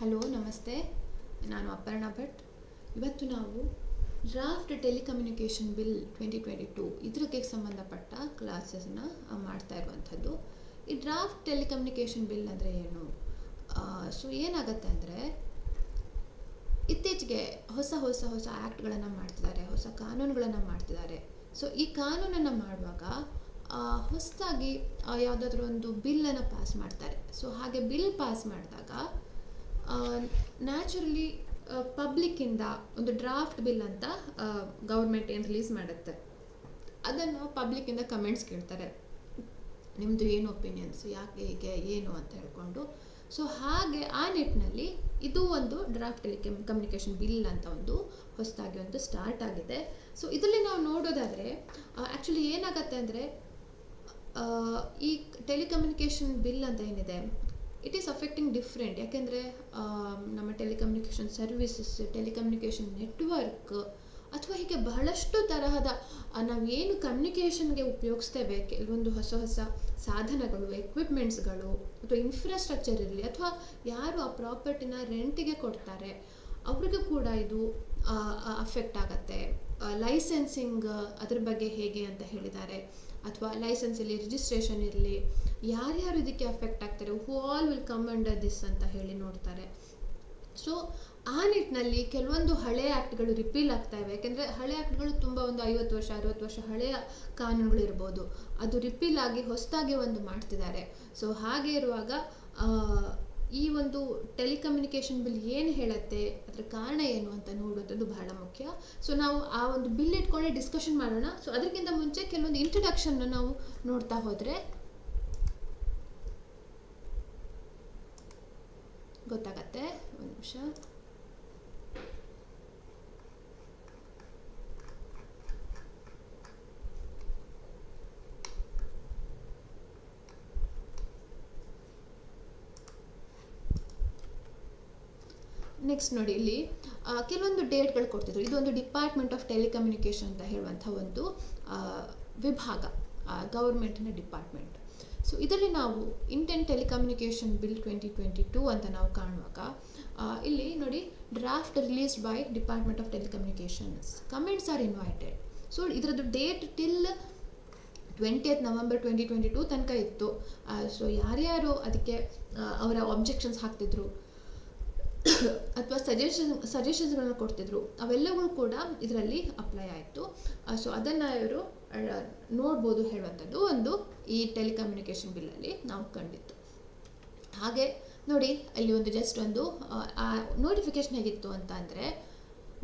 Hello ನಮಸ್ತೆ, ನಾನು ಅಪರ್ಣಾ ಭಟ್. ಇವತ್ತು ನಾವು ಡ್ರಾಫ್ಟ್ ಟೆಲಿಕಮ್ಯುನಿಕೇಷನ್ ಬಿಲ್ 2022 ಇದಕ್ಕೆ ಸಂಬಂಧಪಟ್ಟ ಕ್ಲಾಸಸ್ನ ಮಾಡ್ತಾ ಇರುವಂಥದ್ದು. ಈ ಡ್ರಾಫ್ಟ್ ಟೆಲಿಕಮ್ಯುನಿಕೇಷನ್ ಬಿಲ್ ಅಂದರೆ ಏನು? ಸೊ ಏನಾಗುತ್ತೆ ಅಂದರೆ, ಇತ್ತೀಚೆಗೆ ಹೊಸ ಆ್ಯಕ್ಟ್ಗಳನ್ನು ಮಾಡ್ತಿದ್ದಾರೆ, ಹೊಸ ಕಾನೂನುಗಳನ್ನು ಮಾಡ್ತಿದ್ದಾರೆ. ಸೊ ಈ ಕಾನೂನನ್ನು ಮಾಡುವಾಗ ಹೊಸದಾಗಿ ಯಾವುದಾದ್ರೂ ಒಂದು ಬಿಲ್ಲನ್ನು ಪಾಸ್ ಮಾಡ್ತಾರೆ. ಸೊ ಹಾಗೆ ಬಿಲ್ ಪಾಸ್ ಮಾಡಿದಾಗ ನ್ಯಾಚುರಲಿ ಪಬ್ಲಿಕ್ಕಿಂದ ಒಂದು ಡ್ರಾಫ್ಟ್ ಬಿಲ್ ಅಂತ ಗೌರ್ಮೆಂಟ್ ಏನು ರಿಲೀಸ್ ಮಾಡುತ್ತೆ, ಅದನ್ನು ಪಬ್ಲಿಕ್ಕಿಂದ ಕಮೆಂಟ್ಸ್ ಕೇಳ್ತಾರೆ. ನಿಮ್ಮದು ಏನು ಒಪಿನಿಯನ್ಸ್, ಯಾಕೆ ಹೀಗೆ ಏನು ಅಂತ ಹೇಳ್ಕೊಂಡು. ಸೊ ಹಾಗೆ ಆ ನಿಟ್ಟಿನಲ್ಲಿ ಇದು ಒಂದು ಡ್ರಾಫ್ಟ್ ಟೆಲಿಕಮ್ಯುನಿಕೇಷನ್ ಬಿಲ್ ಅಂತ ಒಂದು ಹೊಸದಾಗಿ ಒಂದು ಸ್ಟಾರ್ಟ್ ಆಗಿದೆ. ಸೊ ಇದರಲ್ಲಿ ನಾವು ನೋಡೋದಾದರೆ ಆ್ಯಕ್ಚುಲಿ ಏನಾಗುತ್ತೆ ಅಂದರೆ, ಈ ಟೆಲಿಕಮ್ಯುನಿಕೇಷನ್ ಬಿಲ್ ಅಂತ ಏನಿದೆ, ಇಟ್ ಈಸ್ ಅಫೆಕ್ಟಿಂಗ್ ಡಿಫ್ರೆಂಟ್. ಯಾಕೆಂದರೆ ನಮ್ಮ ಟೆಲಿಕಮ್ಯುನಿಕೇಷನ್ ಸರ್ವಿಸಸ್, ಟೆಲಿಕಮ್ಯುನಿಕೇಷನ್ ನೆಟ್ವರ್ಕ್ ಅಥವಾ ಹೀಗೆ ಬಹಳಷ್ಟು ತರಹದ ನಾವೇನು ಕಮ್ಯುನಿಕೇಷನ್ಗೆ ಉಪಯೋಗಿಸ್ತೇವೆ, ಕೆಲವೊಂದು ಹೊಸ ಸಾಧನಗಳು, ಎಕ್ವಿಪ್ಮೆಂಟ್ಸ್ಗಳು ಅಥವಾ ಇನ್ಫ್ರಾಸ್ಟ್ರಕ್ಚರ್ ಇರಲಿ, ಅಥವಾ ಯಾರು ಆ ಪ್ರಾಪರ್ಟಿನ ರೆಂಟಿಗೆ ಕೊಡ್ತಾರೆ ಅವ್ರಿಗೂ ಕೂಡ ಇದು ಅಫೆಕ್ಟ್ ಆಗತ್ತೆ. ಲೈಸೆನ್ಸಿಂಗ್ ಅದ್ರ ಬಗ್ಗೆ ಹೇಗೆ ಅಂತ ಹೇಳಿದ್ದಾರೆ, ಅಥವಾ ಲೈಸೆನ್ಸಲ್ಲಿ ರಿಜಿಸ್ಟ್ರೇಷನ್ ಇರಲಿ, ಯಾರ್ಯಾರು ಇದಕ್ಕೆ ಅಫೆಕ್ಟ್ ಆಗ್ತಾರೆ, ಹೂ all will come under this ಅಂತ ಹೇಳಿ ನೋಡ್ತಾರೆ. ಸೊ ಆ ನಿಟ್ಟಿನಲ್ಲಿ ಕೆಲವೊಂದು ಹಳೆಯ ಆ್ಯಕ್ಟ್ಗಳು ರಿಪೀಲ್ ಆಗ್ತಾ ಇವೆ. ಯಾಕೆಂದರೆ ಹಳೆ ಆ್ಯಕ್ಟ್ಗಳು ತುಂಬ ಒಂದು 50 ವರ್ಷ 60 ವರ್ಷ ಹಳೆಯ ಕಾನೂನುಗಳು ಇರ್ಬೋದು, ಅದು ರಿಪೀಲ್ ಆಗಿ ಹೊಸದಾಗಿ ಒಂದು ಮಾಡ್ತಿದ್ದಾರೆ. ಸೊ ಹಾಗೆ ಇರುವಾಗ ಈ ಒಂದು ಟೆಲಿಕಮ್ಯುನಿಕೇಷನ್ ಬಿಲ್ ಏನು ಹೇಳುತ್ತೆ, ಅದರ ಕಾರಣ ಏನು ಅಂತ ನೋಡೋದು ಬಹಳ ಮುಖ್ಯ. ಸೊ ನಾವು ಆ ಒಂದು ಬಿಲ್ ಇಟ್ಕೊಂಡೆ ಡಿಸ್ಕಷನ್ ಮಾಡೋಣ. ಸೊ ಅದಕ್ಕಿಂತ ಮುಂಚೆ ಕೆಲವೊಂದು ಇಂಟ್ರಡಕ್ಷನ್ನ ನಾವು ನೋಡ್ತಾ ಹೋದರೆ ಗೊತ್ತಾಗತ್ತೆ. ಒಂದು ನಿಮಿಷ. ನೆಕ್ಸ್ಟ್ ನೋಡಿ, ಇಲ್ಲಿ ಕೆಲವೊಂದು ಡೇಟ್ಗಳು ಕೊಡ್ತಿದ್ರು. ಇದೊಂದು ಡಿಪಾರ್ಟ್ಮೆಂಟ್ ಆಫ್ ಟೆಲಿಕಮ್ಯುನಿಕೇಷನ್ ಅಂತ ಹೇಳುವಂಥ ಒಂದು ವಿಭಾಗ, ಗೌರ್ಮೆಂಟಿನ ಡಿಪಾರ್ಟ್ಮೆಂಟ್. ಸೊ ಇದರಲ್ಲಿ ನಾವು ಇಂಡಿಯನ್ ಟೆಲಿಕಮ್ಯುನಿಕೇಷನ್ ಬಿಲ್ 2022 ಅಂತ ನಾವು ಕಾಣುವಾಗ ಇಲ್ಲಿ ನೋಡಿ, draft released by department of telecommunications, comments R invited. So ಇದರದ್ದು ಡೇಟ್ ಟಿಲ್ 20th November 2022 ತನಕ ಇತ್ತು. ಸೊ ಯಾರ್ಯಾರು ಅದಕ್ಕೆ ಅವರ ಆಬ್ಜೆಕ್ಷನ್ಸ್ ಹಾಕ್ತಿದ್ರು ಅಥವಾ ಸಜೆಷನ್ಸ್ಗಳನ್ನ ಕೊಡ್ತಿದ್ರು, ಅವೆಲ್ಲಗಳು ಕೂಡ ಇದರಲ್ಲಿ ಅಪ್ಲೈ ಆಯಿತು. ಸೊ ಅದನ್ನು ಇವರು ನೋಡ್ಬೋದು ಹೇಳುವಂಥದ್ದು ಒಂದು ಈ ಟೆಲಿಕಮ್ಯುನಿಕೇಷನ್ ಬಿಲ್ಲಲ್ಲಿ ನಾವು ಕಂಡಿತ್ತು. ಹಾಗೆ ನೋಡಿ, ಅಲ್ಲಿ ಒಂದು ಜಸ್ಟ್ ಒಂದು ನೋಟಿಫಿಕೇಶನ್ ಹೇಗಿತ್ತು ಅಂತ ಅಂದರೆ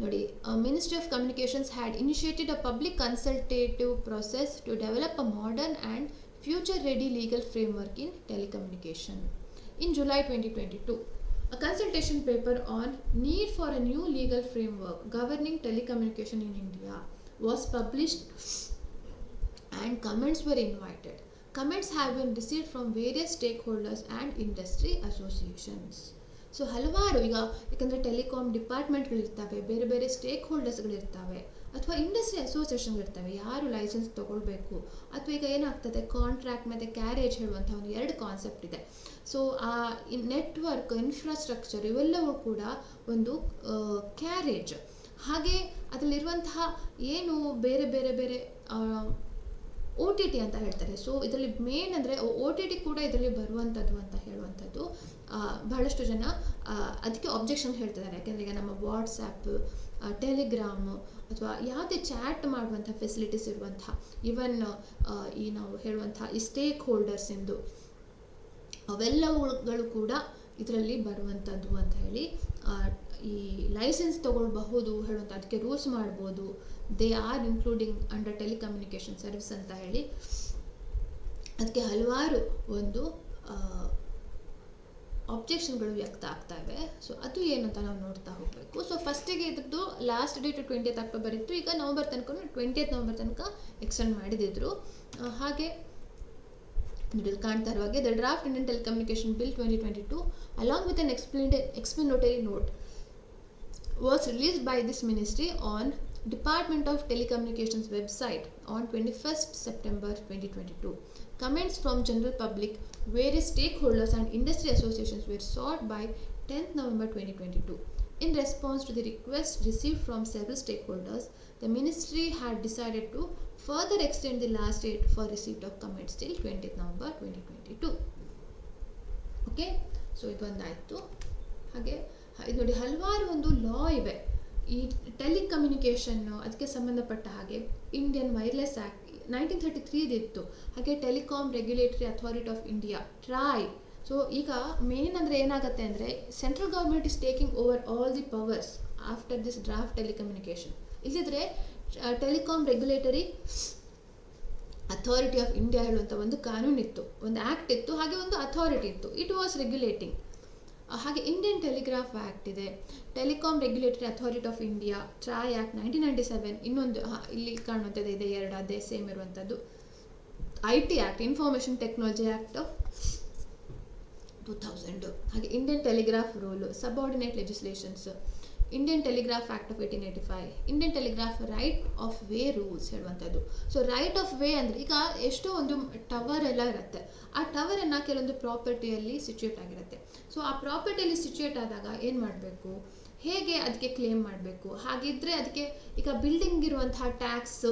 ನೋಡಿ, ministry of communications had initiated a public consultative process to develop a modern and future ready legal framework in telecommunication in July 2022. A consultation paper on need for a new legal framework governing telecommunication in India was published and comments were invited. Comments have been received from various stakeholders and industry associations. So ಹಲವಾರು, ಈಗ ಯಾಕಂದರೆ telecom ಡಿಪಾರ್ಟ್ಮೆಂಟ್ಗಳಿರ್ತವೆ, ಬೇರೆ ಬೇರೆ stake ಹೋಲ್ಡರ್ಸ್ಗಳಿರ್ತವೆ, ಅಥವಾ industry ಅಸೋಸಿಯೇಷನ್ಗಳಿರ್ತವೆ, ಯಾರು licence ತೊಗೊಳ್ಬೇಕು, ಅಥವಾ ಈಗ ಏನಾಗ್ತದೆ ಕಾಂಟ್ರಾಕ್ಟ್ ಮತ್ತು ಕ್ಯಾರೇಜ್ ಹೇಳುವಂಥ ಒಂದು 2 ಕಾನ್ಸೆಪ್ಟ್ ಇದೆ. ಸೊ ಆ ನೆಟ್ವರ್ಕ್, ಇನ್ಫ್ರಾಸ್ಟ್ರಕ್ಚರ್ ಇವೆಲ್ಲವೂ ಕೂಡ ಒಂದು ಕ್ಯಾರೇಜ್. ಹಾಗೆ ಅದರಲ್ಲಿರುವಂತಹ ಏನು ಬೇರೆ OTT ಅಂತ ಹೇಳ್ತಾರೆ. ಸೊ ಇದರಲ್ಲಿ ಮೇನ್ ಅಂದರೆ OTT ಕೂಡ ಇದರಲ್ಲಿ ಬರುವಂಥದ್ದು ಅಂತ ಹೇಳುವಂಥದ್ದು ಬಹಳಷ್ಟು ಜನ ಅದಕ್ಕೆ ಆಬ್ಜೆಕ್ಷನ್ ಹೇಳ್ತಿದ್ದಾರೆ. ಯಾಕೆಂದರೆ ಈಗ ನಮ್ಮ ವಾಟ್ಸ್ಯಾಪ್, ಟೆಲಿಗ್ರಾಮ್ ಅಥವಾ ಯಾವುದೇ ಚಾಟ್ ಮಾಡುವಂಥ ಫೆಸಿಲಿಟೀಸ್ ಇರುವಂಥ, ಈವನ್ ಈ ನಾವು ಹೇಳುವಂಥ ಈ ಸ್ಟೇಕ್ ಹೋಲ್ಡರ್ಸಿಂದು ಅವೆಲ್ಲವುಗಳು ಕೂಡ ಇದರಲ್ಲಿ ಬರುವಂಥದ್ದು ಅಂತ ಹೇಳಿ, ಈ ಲೈಸೆನ್ಸ್ ತೊಗೊಳ್ಬಹುದು ಹೇಳುವಂಥ, ಅದಕ್ಕೆ ರೂಲ್ಸ್ ಮಾಡ್ಬೋದು, they are including under telecommunication service ಅಂತ ಹೇಳಿ ಅದಕ್ಕೆ ಹಲವಾರು ಒಂದು ಆಬ್ಜೆಕ್ಷನ್ಗಳು ವ್ಯಕ್ತ ಆಗ್ತಾ ಇವೆ. ಸೊ ಅದು ಏನು ಅಂತ ನಾವು ನೋಡ್ತಾ ಹೋಗಬೇಕು. ಸೊ ಫಸ್ಟಿಗೆ ಇದ್ರದ್ದು ಲಾಸ್ಟ್ ಡೇಟ್ 20th October ಇತ್ತು. ಈಗ ನವಂಬರ್ ತನಕ 20th November ತನಕ ಎಕ್ಸ್ಟೆಂಡ್ ಮಾಡಿದಿದ್ರು. ಹಾಗೆ ಕಾಣ್ತಾ ಇರುವಾಗೆ the draft Indian telecommunication bill 2022 along with an explanatory note was released by this ministry on Department of Telecommunications website on 21st September 2022. Comments from general public various stakeholders and industry associations were sought by 10th November 2022. In response to the request received from several stakeholders, the ministry had decided to further extend the last date for receipt of comments till 20th November 2022. Okay, so ಇದೊಂದಾಯಿತು. ಹಾಗೆ ಇದು ನೋಡಿ, ಹಲವಾರು ಒಂದು ಲಾ ಇವೆ ಈ telecommunication ಅದಕ್ಕೆ ಸಂಬಂಧಪಟ್ಟ ಹಾಗೆ. ಇಂಡಿಯನ್ ವೈರ್ಲೆಸ್ ಆ್ಯಕ್ಟ್ 1933 ಇತ್ತು. ಹಾಗೆ telecom regulatory authority of India TRAI. So ಈಗ ಮೇನ್ ಅಂದರೆ ಏನಾಗುತ್ತೆ ಅಂದರೆ, central government is taking over all the powers after this draft telecommunication. ಇಲ್ಲಿದ್ರೆ telecom regulatory authority of India ಹೇಳುವಂಥ ಒಂದು ಕಾನೂನಿತ್ತು, ಒಂದು ಆ್ಯಕ್ಟ್ ಇತ್ತು, ಹಾಗೆ ಒಂದು ಅಥಾರಿಟಿ ಇತ್ತು. It was regulating. ಹಾಗೆ ಇಂಡಿಯನ್ ಟೆಲಿಗ್ರಾಫ್ ಆ್ಯಕ್ಟ್ ಇದೆ, telecom regulatory authority of India, TRAI act 1997, ಇನ್ನೊಂದು ಇಲ್ಲಿ ಕಾಣುವಂಥದ್ದು ಇದೆ, ಎರಡು ಅದೇ ಸೇಮ್ ಇರುವಂಥದ್ದು. IT act, information technology act 2000. ಹಾಗೆ Indian telegraph rule, subordinate legislations, Indian telegraph act of 1885, Indian telegraph right of way rules ಹೇಳುವಂಥದ್ದು. So right of way ಅಂದರೆ, ಈಗ ಎಷ್ಟೋ ಒಂದು ಟವರ್ ಎಲ್ಲ ಇರುತ್ತೆ, ಆ ಟವರನ್ನು ಕೆಲವೊಂದು ಪ್ರಾಪರ್ಟಿಯಲ್ಲಿ ಸಿಚುಯೇಟ್ ಆಗಿರುತ್ತೆ. ಸೊ ಆ ಪ್ರಾಪರ್ಟಿಯಲ್ಲಿ ಸಿಚುಯೇಟ್ ಆದಾಗ ಏನು ಮಾಡಬೇಕು, ಹೇಗೆ ಅದಕ್ಕೆ ಕ್ಲೇಮ್ ಮಾಡಬೇಕು, ಹಾಗಿದ್ದರೆ ಅದಕ್ಕೆ ಈಗ ಬಿಲ್ಡಿಂಗ್ ಇರುವಂತಹ ಟ್ಯಾಕ್ಸ್,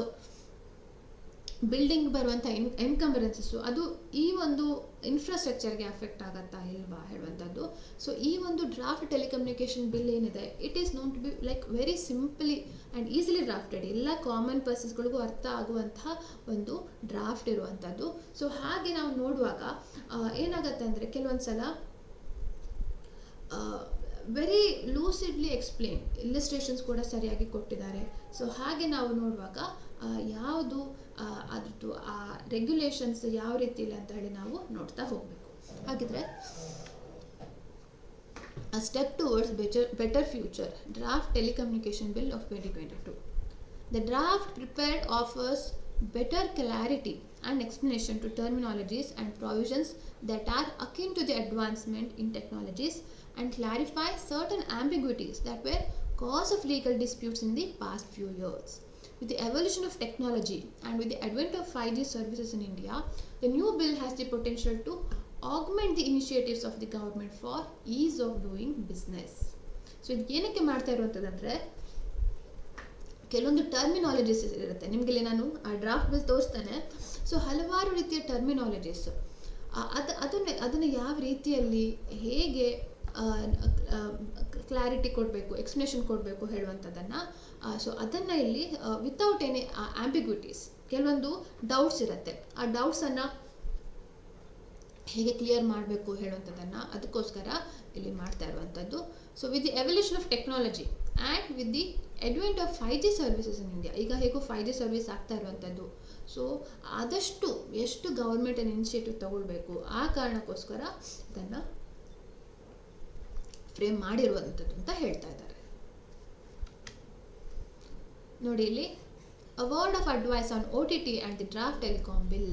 ಬಿಲ್ಡಿಂಗ್ ಬರುವಂಥ ಎನ್ಕಂಬರೆನ್ಸಸ್ಸು ಅದು ಈ ಒಂದು ಇನ್ಫ್ರಾಸ್ಟ್ರಕ್ಚರ್ಗೆ ಅಫೆಕ್ಟ್ ಆಗುತ್ತಾ ಇಲ್ವಾ ಹೇಳುವಂಥದ್ದು. ಸೊ ಈ ಒಂದು ಡ್ರಾಫ್ಟ್ ಟೆಲಿಕಮ್ಯುನಿಕೇಷನ್ ಬಿಲ್ ಏನಿದೆ, it is known to be like very simply and easily drafted. ಎಲ್ಲ ಕಾಮನ್ ಪರ್ಸನ್ಸ್ಗಳಿಗೂ ಅರ್ಥ ಆಗುವಂತಹ ಒಂದು ಡ್ರಾಫ್ಟ್ ಇರುವಂಥದ್ದು. ಸೊ ಹಾಗೆ ನಾವು ನೋಡುವಾಗ ಏನಾಗುತ್ತೆ ಅಂದರೆ, ಕೆಲವೊಂದು ಸಲ ವೆರಿ ಲೂಸಿಡ್ಲಿ ಎಕ್ಸ್ಪ್ಲೇನ್, ಇಲ್ಲಿಸ್ಟ್ರೇಷನ್ಸ್ ಕೂಡ ಸರಿಯಾಗಿ ಕೊಟ್ಟಿದ್ದಾರೆ. ಸೊ ಹಾಗೆ ನಾವು ನೋಡುವಾಗ ಯಾವುದು ಅದ್ರದ್ದು ಆ ರೆಗ್ಯುಲೇಷನ್ಸ್ ಯಾವ ರೀತಿ ಇಲ್ಲ ಅಂತ ಹೇಳಿ ನಾವು ನೋಡ್ತಾ ಹೋಗಬೇಕು. ಹಾಗಿದ್ರೆ A step towards better future, Draft Telecommunication Bill of 2022. The draft prepared offers better clarity and explanation to terminologies and provisions that are akin to the advancement in technologies and clarify certain ambiguities that were cause of legal disputes in the past few years. With the evolution of technology and with the advent of 5G services in India, the new bill has the potential to augment the initiatives of the government for ease of doing business. So ಇದು ಏನಕ್ಕೆ ಮಾಡ್ತಾ ಇರುವಂಥದ್ದಂದರೆ, ಕೆಲವೊಂದು terminologies ಇರುತ್ತೆ. ನಿಮಗೆಲ್ಲಿ ನಾನು ಆ draft bill ತೋರಿಸ್ತಾನೆ. So ಹಲವಾರು ರೀತಿಯ ಟರ್ಮಿನಾಲಜೀಸ್, ಅದನ್ನು ಯಾವ ರೀತಿಯಲ್ಲಿ ಹೇಗೆ ಕ್ಲಾರಿಟಿ ಕೊಡಬೇಕು, ಎಕ್ಸ್ಪ್ಲನೇಷನ್ ಕೊಡಬೇಕು ಹೇಳುವಂಥದ್ದನ್ನು. ಸೊ ಅದನ್ನು ಇಲ್ಲಿ ವಿತೌಟ್ ಎನಿ ಆಂಬಿಗ್ವಿಟೀಸ್, ಕೆಲವೊಂದು ಡೌಟ್ಸ್ ಇರುತ್ತೆ, ಆ ಡೌಟ್ಸನ್ನು ಹೇಗೆ ಕ್ಲಿಯರ್ ಮಾಡಬೇಕು ಹೇಳುವಂಥದ್ದನ್ನು ಅದಕ್ಕೋಸ್ಕರ ಇಲ್ಲಿ ಮಾಡ್ತಾ ಇರುವಂಥದ್ದು. So with the evolution of technology and with the advent of 5G services in India, ಈಗ ಹೇಗೂ 5G ಸರ್ವಿಸ್ ಆಗ್ತಾ ಇರುವಂಥದ್ದು. ಸೊ ಆದಷ್ಟು ಎಷ್ಟು ಗೌರ್ಮೆಂಟನ್ನು ಇನಿಷಿಯೇಟಿವ್ ತಗೊಳ್ಬೇಕು, ಆ ಕಾರಣಕ್ಕೋಸ್ಕರ ಇದನ್ನು ಫ್ರೇಮ್ ಮಾಡಿರುವಂಥದ್ದು ಅಂತ ಹೇಳ್ತಾ ಇದ್ದಾರೆ. ನೋಡಿ ಇಲ್ಲಿ, a word of advice on OTT and the draft telecom bill.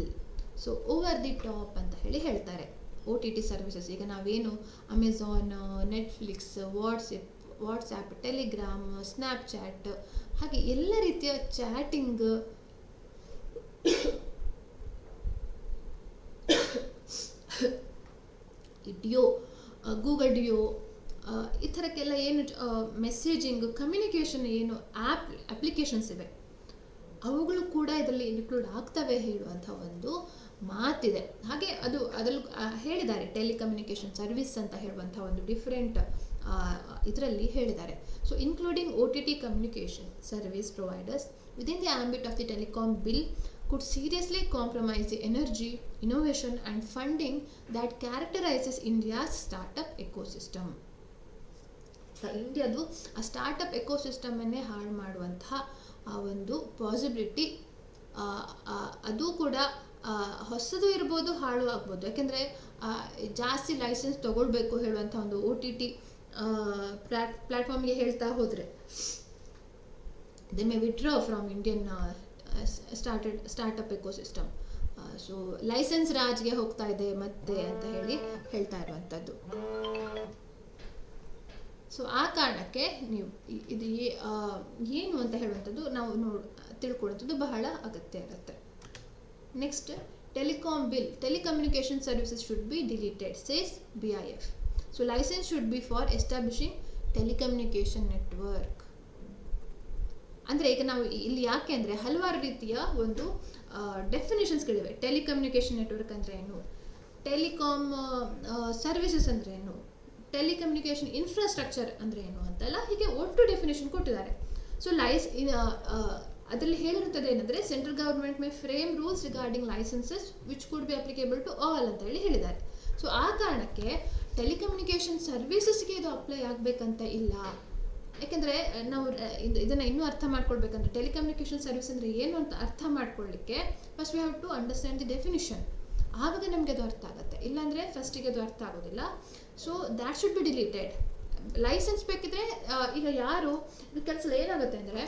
So over the top ಅಂತ ಹೇಳಿ ಹೇಳ್ತಾರೆ. OTT ಸರ್ವಿಸಸ್, ಈಗ ನಾವೇನು Amazon, Netflix, WhatsApp, Telegram, Snapchat, ಹಾಗೆ ಎಲ್ಲ ರೀತಿಯ ಚಾಟಿಂಗ್, ಡಿಯೋ, ಗೂಗಲ್ ಡಿಯೋ, ಈ ಥರಕ್ಕೆಲ್ಲ ಏನು ಮೆಸೇಜಿಂಗ್, ಕಮ್ಯುನಿಕೇಷನ್ ಏನು ಅಪ್ಲಿಕೇಶನ್ಸ್ ಇವೆ, ಅವುಗಳು ಕೂಡ ಇದರಲ್ಲಿ ಇನ್ಕ್ಲೂಡ್ ಆಗ್ತವೆ ಹೇಳುವಂಥ ಒಂದು ಮಾತಿದೆ. ಹಾಗೆ ಅದರಲ್ಲಿ ಹೇಳಿದ್ದಾರೆ, ಟೆಲಿಕಮ್ಯುನಿಕೇಷನ್ ಸರ್ವಿಸ್ ಅಂತ ಹೇಳುವಂಥ ಒಂದು ಡಿಫ್ರೆಂಟ್ ಇದರಲ್ಲಿ ಹೇಳಿದ್ದಾರೆ. So including OTT communication service providers within the ambit of the telecom bill could seriously compromise the energy, innovation and funding that characterizes India's startup ecosystem. So ಇಂಡಿಯಾದು ಆ ಸ್ಟಾರ್ಟಪ್ ಎಕೋಸಿಸ್ಟಮನ್ನೇ ಹಾಳು ಮಾಡುವಂತಹ ಆ ಒಂದು ಪಾಸಿಬಿಲಿಟಿ, ಅದು ಕೂಡ ಹೊಸದು ಇರ್ಬೋದು, ಹಾಳು ಆಗ್ಬೋದು. ಯಾಕೆಂದರೆ ಜಾಸ್ತಿ ಲೈಸೆನ್ಸ್ ತೊಗೊಳ್ಬೇಕು ಹೇಳುವಂಥ ಒಂದು OTT ಪ್ಲ್ಯಾಟ್ಫಾರ್ಮ್ಗೆ ಹೇಳ್ತಾ ಹೋದರೆ, they may withdraw from Indian startup ecosystem. So licence ರಾಜ್ಗೆ ಹೋಗ್ತಾ ಇದೆ ಮತ್ತೆ ಅಂತ ಹೇಳ್ತಾ ಇರುವಂಥದ್ದು. ಸೊ ಆ ಕಾರಣಕ್ಕೆ ನೀವು ಇದು ಏನು ಅಂತ ಹೇಳುವಂಥದ್ದು ನಾವು ತಿಳ್ಕೊಳ್ಳುವಂಥದ್ದು ಬಹಳ ಅಗತ್ಯ ಇರುತ್ತೆ. Next Telecom Bill, telecommunication services should be deleted, says BIF. So license should be for establishing telecommunication network. ಅಂದರೆ ಈಗ ನಾವು ಇಲ್ಲಿ ಯಾಕೆ ಅಂದರೆ ಹಲವಾರು ರೀತಿಯ ಒಂದು ಡೆಫಿನೇಷನ್ಸ್ಗಳಿವೆ. ಟೆಲಿಕಮ್ಯುನಿಕೇಷನ್ ನೆಟ್ವರ್ಕ್ ಅಂದರೆ ಏನು, ಟೆಲಿಕಾಮ್ ಸರ್ವಿಸಸ್ ಅಂದರೆ ಏನು, ಟೆಲಿಕಮ್ಯುನಿಕೇಷನ್ ಇನ್ಫ್ರಾಸ್ಟ್ರಕ್ಚರ್ ಅಂದರೆ ಏನು ಅಂತೆಲ್ಲ ಹೀಗೆ ಒಟ್ಟು ಡೆಫಿನೇಷನ್ ಕೊಟ್ಟಿದ್ದಾರೆ. ಸೊ ಅದರಲ್ಲಿ ಹೇಳಿರುತ್ತದೆ ಏನಂದರೆ central government may frame rules regarding licenses which could be applicable to all ಅಂತ ಹೇಳಿ ಹೇಳಿದ್ದಾರೆ. ಸೊ ಆ ಕಾರಣಕ್ಕೆ ಟೆಲಿಕಮ್ಯುನಿಕೇಷನ್ ಸರ್ವಿಸಸ್ಗೆ ಇದು ಅಪ್ಲೈ ಆಗಬೇಕಂತ ಇಲ್ಲ. ಯಾಕೆಂದರೆ ನಾವು ಇದನ್ನು ಇನ್ನೂ ಅರ್ಥ ಮಾಡ್ಕೊಳ್ಬೇಕಂದ್ರೆ ಟೆಲಿಕಮ್ಯುನಿಕೇಷನ್ ಸರ್ವಿಸ್ ಅಂದರೆ ಏನು ಅಂತ ಅರ್ಥ ಮಾಡ್ಕೊಳ್ಳಿಕ್ಕೆ first we have to understand the definition. ಆವಾಗ ನಮಗೆ ಅದು ಅರ್ಥ ಆಗುತ್ತೆ, ಇಲ್ಲಾಂದರೆ ಫಸ್ಟಿಗೆ ಅದು ಅರ್ಥ ಆಗೋದಿಲ್ಲ. So that should be deleted. Licence ಬೇಕಿದ್ರೆ ಈಗ ಯಾರು ಇದು ಕೆಲಸ ಏನಾಗುತ್ತೆ ಅಂದರೆ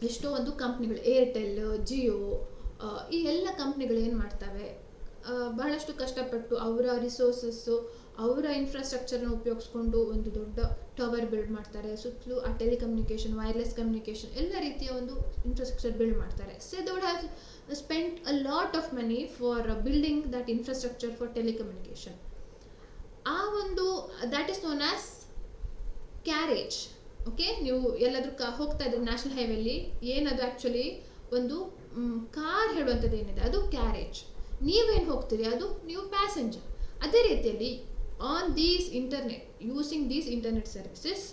ಎಷ್ಟೋ ಒಂದು ಕಂಪ್ನಿಗಳು ಏರ್ಟೆಲ್, ಜಿಯೋ, ಈ ಎಲ್ಲ ಕಂಪ್ನಿಗಳು ಏನು ಮಾಡ್ತವೆ, ಬಹಳಷ್ಟು ಕಷ್ಟಪಟ್ಟು ಅವರ ರಿಸೋರ್ಸಸ್ಸು ಅವರ ಇನ್ಫ್ರಾಸ್ಟ್ರಕ್ಚರ್ನ ಉಪಯೋಗಿಸ್ಕೊಂಡು ಒಂದು ದೊಡ್ಡ ಟವರ್ ಬಿಲ್ಡ್ ಮಾಡ್ತಾರೆ. ಸುತ್ತಲೂ ಆ ಟೆಲಿಕಮ್ಯುನಿಕೇಷನ್, ವೈರ್ಲೆಸ್ ಕಮ್ಯುನಿಕೇಷನ್ ಎಲ್ಲ ರೀತಿಯ ಒಂದು ಇನ್ಫ್ರಾಸ್ಟ್ರಕ್ಚರ್ ಬಿಲ್ಡ್ ಮಾಡ್ತಾರೆ. So they would have spent a lot of money for building that infrastructure for telecommunication. ಆ ಒಂದು that is known as carriage. Okay, ನೀವು ಎಲ್ಲಾದರೂ ಹೋಗ್ತಾ ಇದ್ದೀರಿ ನ್ಯಾಷನಲ್ ಹೈವೇಲಿ, ಏನದು ಆ್ಯಕ್ಚುಲಿ ಒಂದು ಕಾರ್ ಹೇಳುವಂಥದ್ದು ಏನಿದೆ ಅದು ಕ್ಯಾರೇಜ್. ನೀವೇನು ಹೋಗ್ತೀರಿ ಅದು ನೀವು ಪ್ಯಾಸೆಂಜರ್. ಅದೇ ರೀತಿಯಲ್ಲಿ on these internet, using these internet services,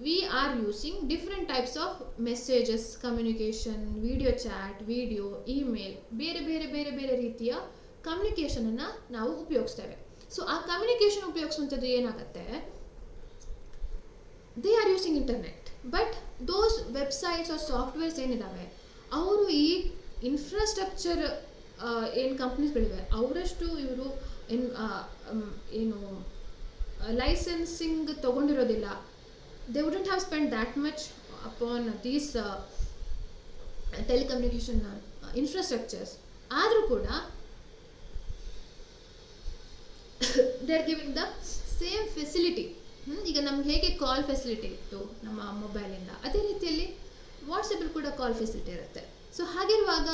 we are using different types of messages, communication, video chat, video, email, ಬೇರೆ ಬೇರೆ ಬೇರೆ ಬೇರೆ ರೀತಿಯ ಕಮ್ಯುನಿಕೇಷನನ್ನು ನಾವು ಉಪಯೋಗಿಸ್ತೇವೆ. ಸೊ ಆ ಕಮ್ಯುನಿಕೇಷನ್ ಉಪಯೋಗಿಸುವಂಥದ್ದು ಏನಾಗುತ್ತೆ, they are using internet. But those websites or softwares ಏನಿದ್ದಾವೆ ಅವರು ಈ ಇನ್ಫ್ರಾಸ್ಟ್ರಕ್ಚರ್ ಏನು ಕಂಪ್ನೀಸ್ಗಳಿವೆ ಅವರಷ್ಟು ಇವರು ಏನು ಲೈಸೆನ್ಸಿಂಗ್ ತೊಗೊಂಡಿರೋದಿಲ್ಲ. They wouldn't have spend that much upon these telecommunication infrastructures. ಆದರೂ ಕೂಡ they are giving the same facility. ಈಗ ನಮ್ಗೆ ಹೇಗೆ ಕಾಲ್ ಫೆಸಿಲಿಟಿ ಇತ್ತು ನಮ್ಮ ಮೊಬೈಲಿಂದ, ಅದೇ ರೀತಿಯಲ್ಲಿ ವಾಟ್ಸಪ್ಪಲ್ಲಿ ಕೂಡ ಕಾಲ್ ಫೆಸಿಲಿಟಿ ಇರುತ್ತೆ. ಸೊ ಹಾಗಿರುವಾಗ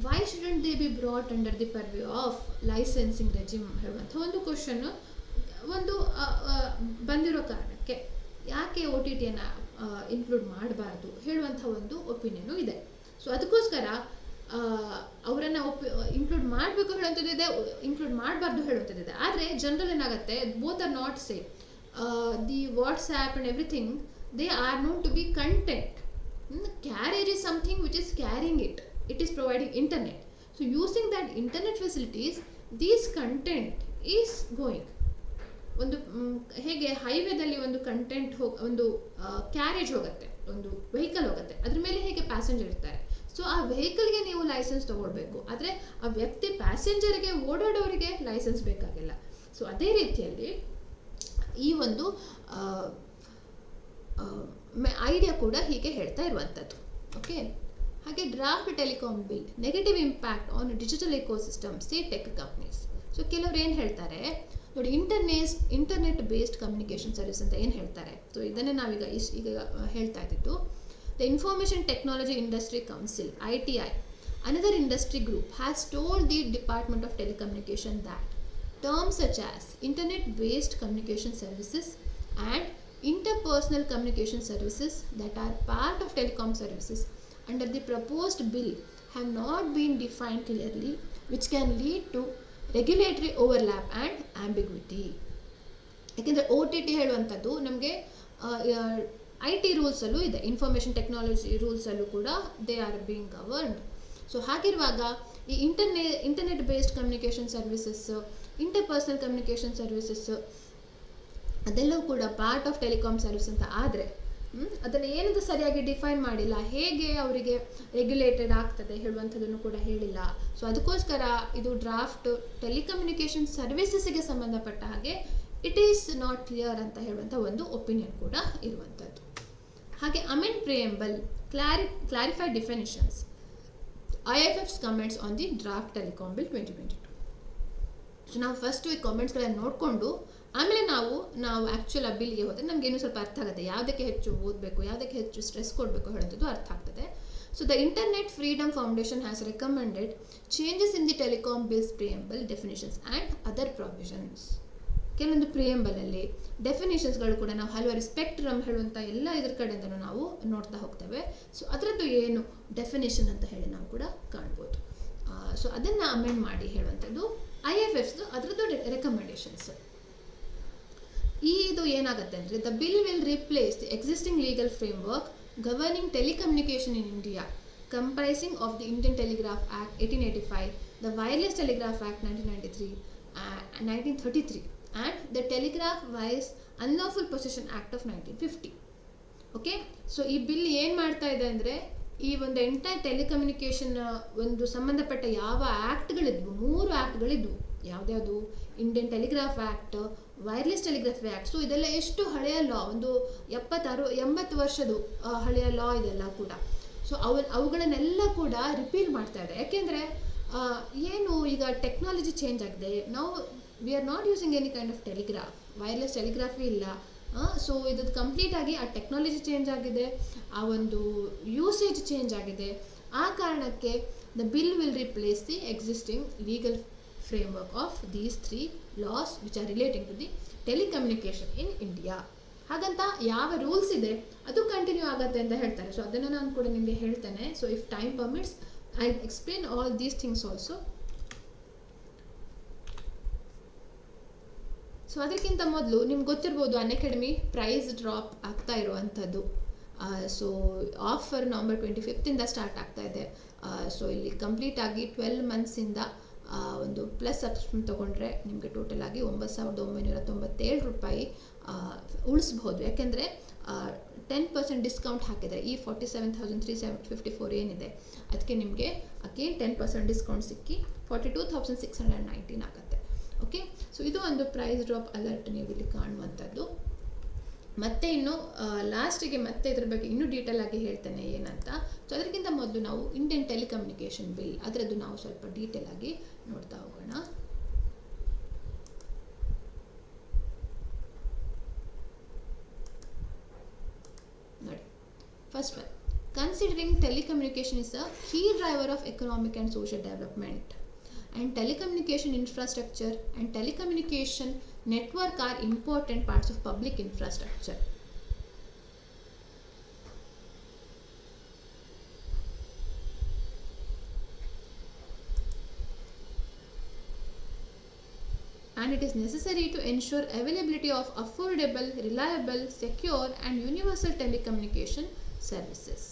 why shouldn't they be brought under the purview of licensing regime ಹೇಳುವಂಥ ಒಂದು ಕ್ವಶನ್ನು ಒಂದು ಬಂದಿರೋ ಕಾರಣಕ್ಕೆ ಯಾಕೆ OTTಯನ್ನು ಇನ್ಕ್ಲೂಡ್ ಮಾಡಬಾರ್ದು ಹೇಳುವಂಥ ಒಂದು ಒಪಿನಿಯನು ಇದೆ. ಸೊ ಅದಕ್ಕೋಸ್ಕರ ಅವರನ್ನು ಇನ್ಕ್ಲೂಡ್ ಮಾಡಬೇಕು ಹೇಳುವಂಥದ್ದಿದೆ, ಇನ್ಕ್ಲೂಡ್ ಮಾಡಬಾರ್ದು ಹೇಳುವಂಥದ್ದಿದೆ. ಆದರೆ ಜನರಲ್ ಏನಾಗುತ್ತೆ, both are not same. The WhatsApp and everything, they are known to be content. Carriage is something which is carrying it. It is providing internet. So using that internet facilities, this content is going. ಒಂದು ಹೇಗೆ ಹೈವೇದಲ್ಲಿ ಒಂದು content ಒಂದು carriage ಹೋಗುತ್ತೆ, ಒಂದು vehicle ಹೋಗುತ್ತೆ, ಅದ್ರ ಮೇಲೆ ಹೇಗೆ ಪ್ಯಾಸೆಂಜರ್ ಇರ್ತಾರೆ. ಸೊ ಆ ವೆಹಿಕಲ್ಗೆ ನೀವು ಲೈಸೆನ್ಸ್ ತೊಗೊಳ್ಬೇಕು, ಆದರೆ ಆ ವ್ಯಕ್ತಿ ಪ್ಯಾಸೆಂಜರ್ಗೆ ಓಡಾಡೋರಿಗೆ ಲೈಸೆನ್ಸ್ ಬೇಕಾಗಿಲ್ಲ. ಸೊ ಅದೇ ರೀತಿಯಲ್ಲಿ ಈ ಒಂದು ಐಡಿಯಾ ಕೂಡ ಹೀಗೆ ಹೇಳ್ತಾ ಇರುವಂಥದ್ದು. ಓಕೆ, ಹಾಗೆ draft telecom bill negative impact on digital ecosystem C tech companies. So ಕೆಲವ್ರು ಏನು ಹೇಳ್ತಾರೆ ನೋಡಿ, ಇಂಟರ್ನೆಟ್ ಬೇಸ್ಡ್ ಕಮ್ಯುನಿಕೇಷನ್ ಸರ್ವಿಸ್ ಅಂತ ಏನು ಹೇಳ್ತಾರೆ. ಸೊ ಇದನ್ನೇ ನಾವೀಗ ಈಗ ಹೇಳ್ತಾ ಇದ್ದಿದ್ದು. The information technology industry council ITI, another industry group, has told the Department of Telecommunication that terms such as internet based communication services and interpersonal communication services that are part of telecom services under the proposed bill have not been defined clearly, which can lead to regulatory overlap and ambiguity. ಯಾಕೆಂದರೆ OTT ಹೇಳುವಂಥದ್ದು ನಮಗೆ IT ರೂಲ್ಸಲ್ಲೂ ಇದೆ, information technology ರೂಲ್ಸಲ್ಲೂ ಕೂಡ they are being governed. So ಹಾಗಿರುವಾಗ ಈ internet based communication services, interpersonal communication services ಅದೆಲ್ಲವೂ ಕೂಡ part of telecom service ಅಂತ ಆದರೆ ಅದನ್ನು ಏನಂತ ಸರಿಯಾಗಿ ಡಿಫೈನ್ ಮಾಡಿಲ್ಲ, ಹೇಗೆ ಅವರಿಗೆ ರೆಗ್ಯುಲೇಟೆಡ್ ಆಗ್ತದೆ ಹೇಳುವಂಥದ್ದನ್ನು ಕೂಡ ಹೇಳಿಲ್ಲ. ಸೊ ಅದಕ್ಕೋಸ್ಕರ ಇದು ಡ್ರಾಫ್ಟ್ ಟೆಲಿಕಮ್ಯುನಿಕೇಷನ್ ಸರ್ವಿಸಸ್ಗೆ ಸಂಬಂಧಪಟ್ಟ ಹಾಗೆ ಇಟ್ ಈಸ್ ನಾಟ್ ಕ್ಲಿಯರ್ ಅಂತ ಹೇಳುವಂಥ ಒಂದು ಒಪಿನಿಯನ್ ಕೂಡ ಇರುವಂಥದ್ದು. ಹಾಗೆ amend preamble clarified definitions, IFF's comments on the draft telecom bill 2022. So ನಾವು ಫಸ್ಟು ಈ ಕಾಮೆಂಟ್ಸ್ಗಳನ್ನು ನೋಡಿಕೊಂಡು ಆಮೇಲೆ ನಾವು ಆ್ಯಕ್ಚುಲ್ ಆ ಬಿಲ್ಗೆ ಹೋದರೆ ನಮಗೇನು ಸ್ವಲ್ಪ ಅರ್ಥ ಆಗುತ್ತೆ, ಯಾವುದಕ್ಕೆ ಹೆಚ್ಚು ಓದಬೇಕು, ಯಾವುದಕ್ಕೆ ಹೆಚ್ಚು ಸ್ಟ್ರೆಸ್ ಕೊಡಬೇಕು ಹೇಳೋಂಥದ್ದು ಅರ್ಥ ಆಗ್ತದೆ. So the Internet Freedom Foundation has recommended changes in the telecom bills preamble, definitions and other provisions. ಕೆಲವೊಂದು ಪ್ರಿಯಂಬಲಲ್ಲಿ ಡೆಫಿನೇಷನ್ಸ್ಗಳು ಕೂಡ ನಾವು ಹಲವಾರು ಸ್ಪೆಕ್ಟ್ರಮ್ ಹೇಳುವಂಥ ಎಲ್ಲ ಇದ್ರ ಕಡೆಯಿಂದನೂ ನಾವು ನೋಡ್ತಾ ಹೋಗ್ತೇವೆ. ಸೊ ಅದರದ್ದು ಏನು ಡೆಫಿನೇಷನ್ ಅಂತ ಹೇಳಿ ನಾವು ಕೂಡ ಕಾಣ್ಬೋದು. ಸೊ ಅದನ್ನು ಅಮೆಂಡ್ ಮಾಡಿ ಹೇಳುವಂಥದ್ದು IFF's ಅದರದ್ದು ರೆಕಮೆಂಡೇಶನ್ಸ್. ಇದು ಏನಾಗುತ್ತೆ ಅಂದರೆ the bill will replace the existing legal framework governing telecommunication in India, comprising of the Indian Telegraph Act 1885, the Wireless Telegraph Act 1933 and the Telegraph Wires Unlawful Possession Act of 1950. Okay, so ಈ bill ಏನು ಮಾಡ್ತಾ ಇದೆ ಅಂದರೆ ಈ ಒಂದು entire telecommunication ಒಂದು ಸಂಬಂಧಪಟ್ಟ ಯಾವ ಆ್ಯಕ್ಟ್ಗಳಿದ್ವು, 3 ಆ್ಯಕ್ಟ್ಗಳಿದ್ವು. ಯಾವುದ್ಯಾವುದು? Indian telegraph act, wireless telegraph act. So ಇದೆಲ್ಲ ಎಷ್ಟು ಹಳೆಯ ಲಾ, ಒಂದು 70-80 ವರ್ಷದ ಹಳೆಯ ಲಾ ಇದೆಲ್ಲ ಕೂಡ. ಸೊ ಅವುಗಳನ್ನೆಲ್ಲ ಕೂಡ ರಿಪೀಲ್ ಮಾಡ್ತಾ ಇದೆ. ಯಾಕೆಂದರೆ ಏನು ಈಗ ಟೆಕ್ನಾಲಜಿ ಚೇಂಜ್ ಆಗಿದೆ. ನಾವು we are not using any kind of telegraph, wireless telegraphy ಇಲ್ಲ. ಸೊ ಇದು ಕಂಪ್ಲೀಟಾಗಿ ಆ ಟೆಕ್ನಾಲಜಿ ಚೇಂಜ್ ಆಗಿದೆ, ಆ ಒಂದು ಯೂಸೇಜ್ ಚೇಂಜ್ ಆಗಿದೆ. ಆ ಕಾರಣಕ್ಕೆ the bill will replace the existing legal framework of these 3 laws which are relating to the telecommunication in India. ಹಾಗಂತ ಯಾವ ರೂಲ್ಸ್ ಇದೆ ಅದು ಕಂಟಿನ್ಯೂ ಆಗುತ್ತೆ ಅಂತ ಹೇಳ್ತಾರೆ. ಸೊ ಅದನ್ನು ನಾನು ಕೂಡ ನಿಮಗೆ ಹೇಳ್ತೇನೆ. So if time permits I explain all these things also. So ಅದಕ್ಕಿಂತ ಮೊದಲು ನಿಮ್ಗೆ ಗೊತ್ತಿರ್ಬೋದು ಅನ್ಅಕಾಡೆಮಿ ಪ್ರೈಸ್ ಡ್ರಾಪ್ ಆಗ್ತಾ ಇರುವಂಥದ್ದು. ಸೊ ಆಫರ್ ನವಂಬರ್ 25 ಸ್ಟಾರ್ಟ್ ಆಗ್ತಾ ಇದೆ. ಸೊ ಇಲ್ಲಿ ಕಂಪ್ಲೀಟ್ ಆಗಿ 12 ಮಂತ್ಸಿಂದ ಒಂದು ಪ್ಲಸ್ ಸಬ್ಸ್ಕ್ರಿಪ್ಷನ್ ತೊಗೊಂಡ್ರೆ ನಿಮಗೆ ಟೋಟಲ್ ಆಗಿ 9,997 ರೂಪಾಯಿ ಉಳಿಸ್ಬೋದು. ಯಾಕೆಂದರೆ 10% ಡಿಸ್ಕೌಂಟ್ ಹಾಕಿದರೆ ಈ 47,354 ಏನಿದೆ ಅದಕ್ಕೆ ನಿಮಗೆ ಅಗೇನ್ 10% ಡಿಸ್ಕೌಂಟ್ ಸಿಕ್ಕಿ 42,619 ಆಗುತ್ತೆ. ಓಕೆ, ಸೊ ಇದು ಒಂದು ಪ್ರೈಸ್ ಡ್ರಾಪ್ ಅಲರ್ಟ್ ನೀವು ಇಲ್ಲಿ ಕಾಣುವಂಥದ್ದು. ಮತ್ತೆ ಇನ್ನು ಲಾಸ್ಟಿಗೆ ಮತ್ತೆ ಇದ್ರ ಬಗ್ಗೆ ಇನ್ನೂ ಡೀಟೇಲ್ ಆಗಿ ಹೇಳ್ತೇನೆ ಏನಂತ. ಸೊ ಅದಕ್ಕಿಂತ ಮೊದಲು ನಾವು ಇಂಡಿಯನ್ ಟೆಲಿಕಮ್ಯುನಿಕೇಷನ್ ಬಿಲ್ ಅದರದ್ದು ನಾವು ಸ್ವಲ್ಪ ಡೀಟೇಲ್ ಆಗಿ ನೋಡ್ತಾ ಹೋಗೋಣ. ನೋಡಿ, first one, considering telecommunication is a key driver of economic and social development and telecommunication infrastructure and telecommunication network are important parts of public infrastructure. And it is necessary to ensure availability of affordable, reliable, secure and universal telecommunication services.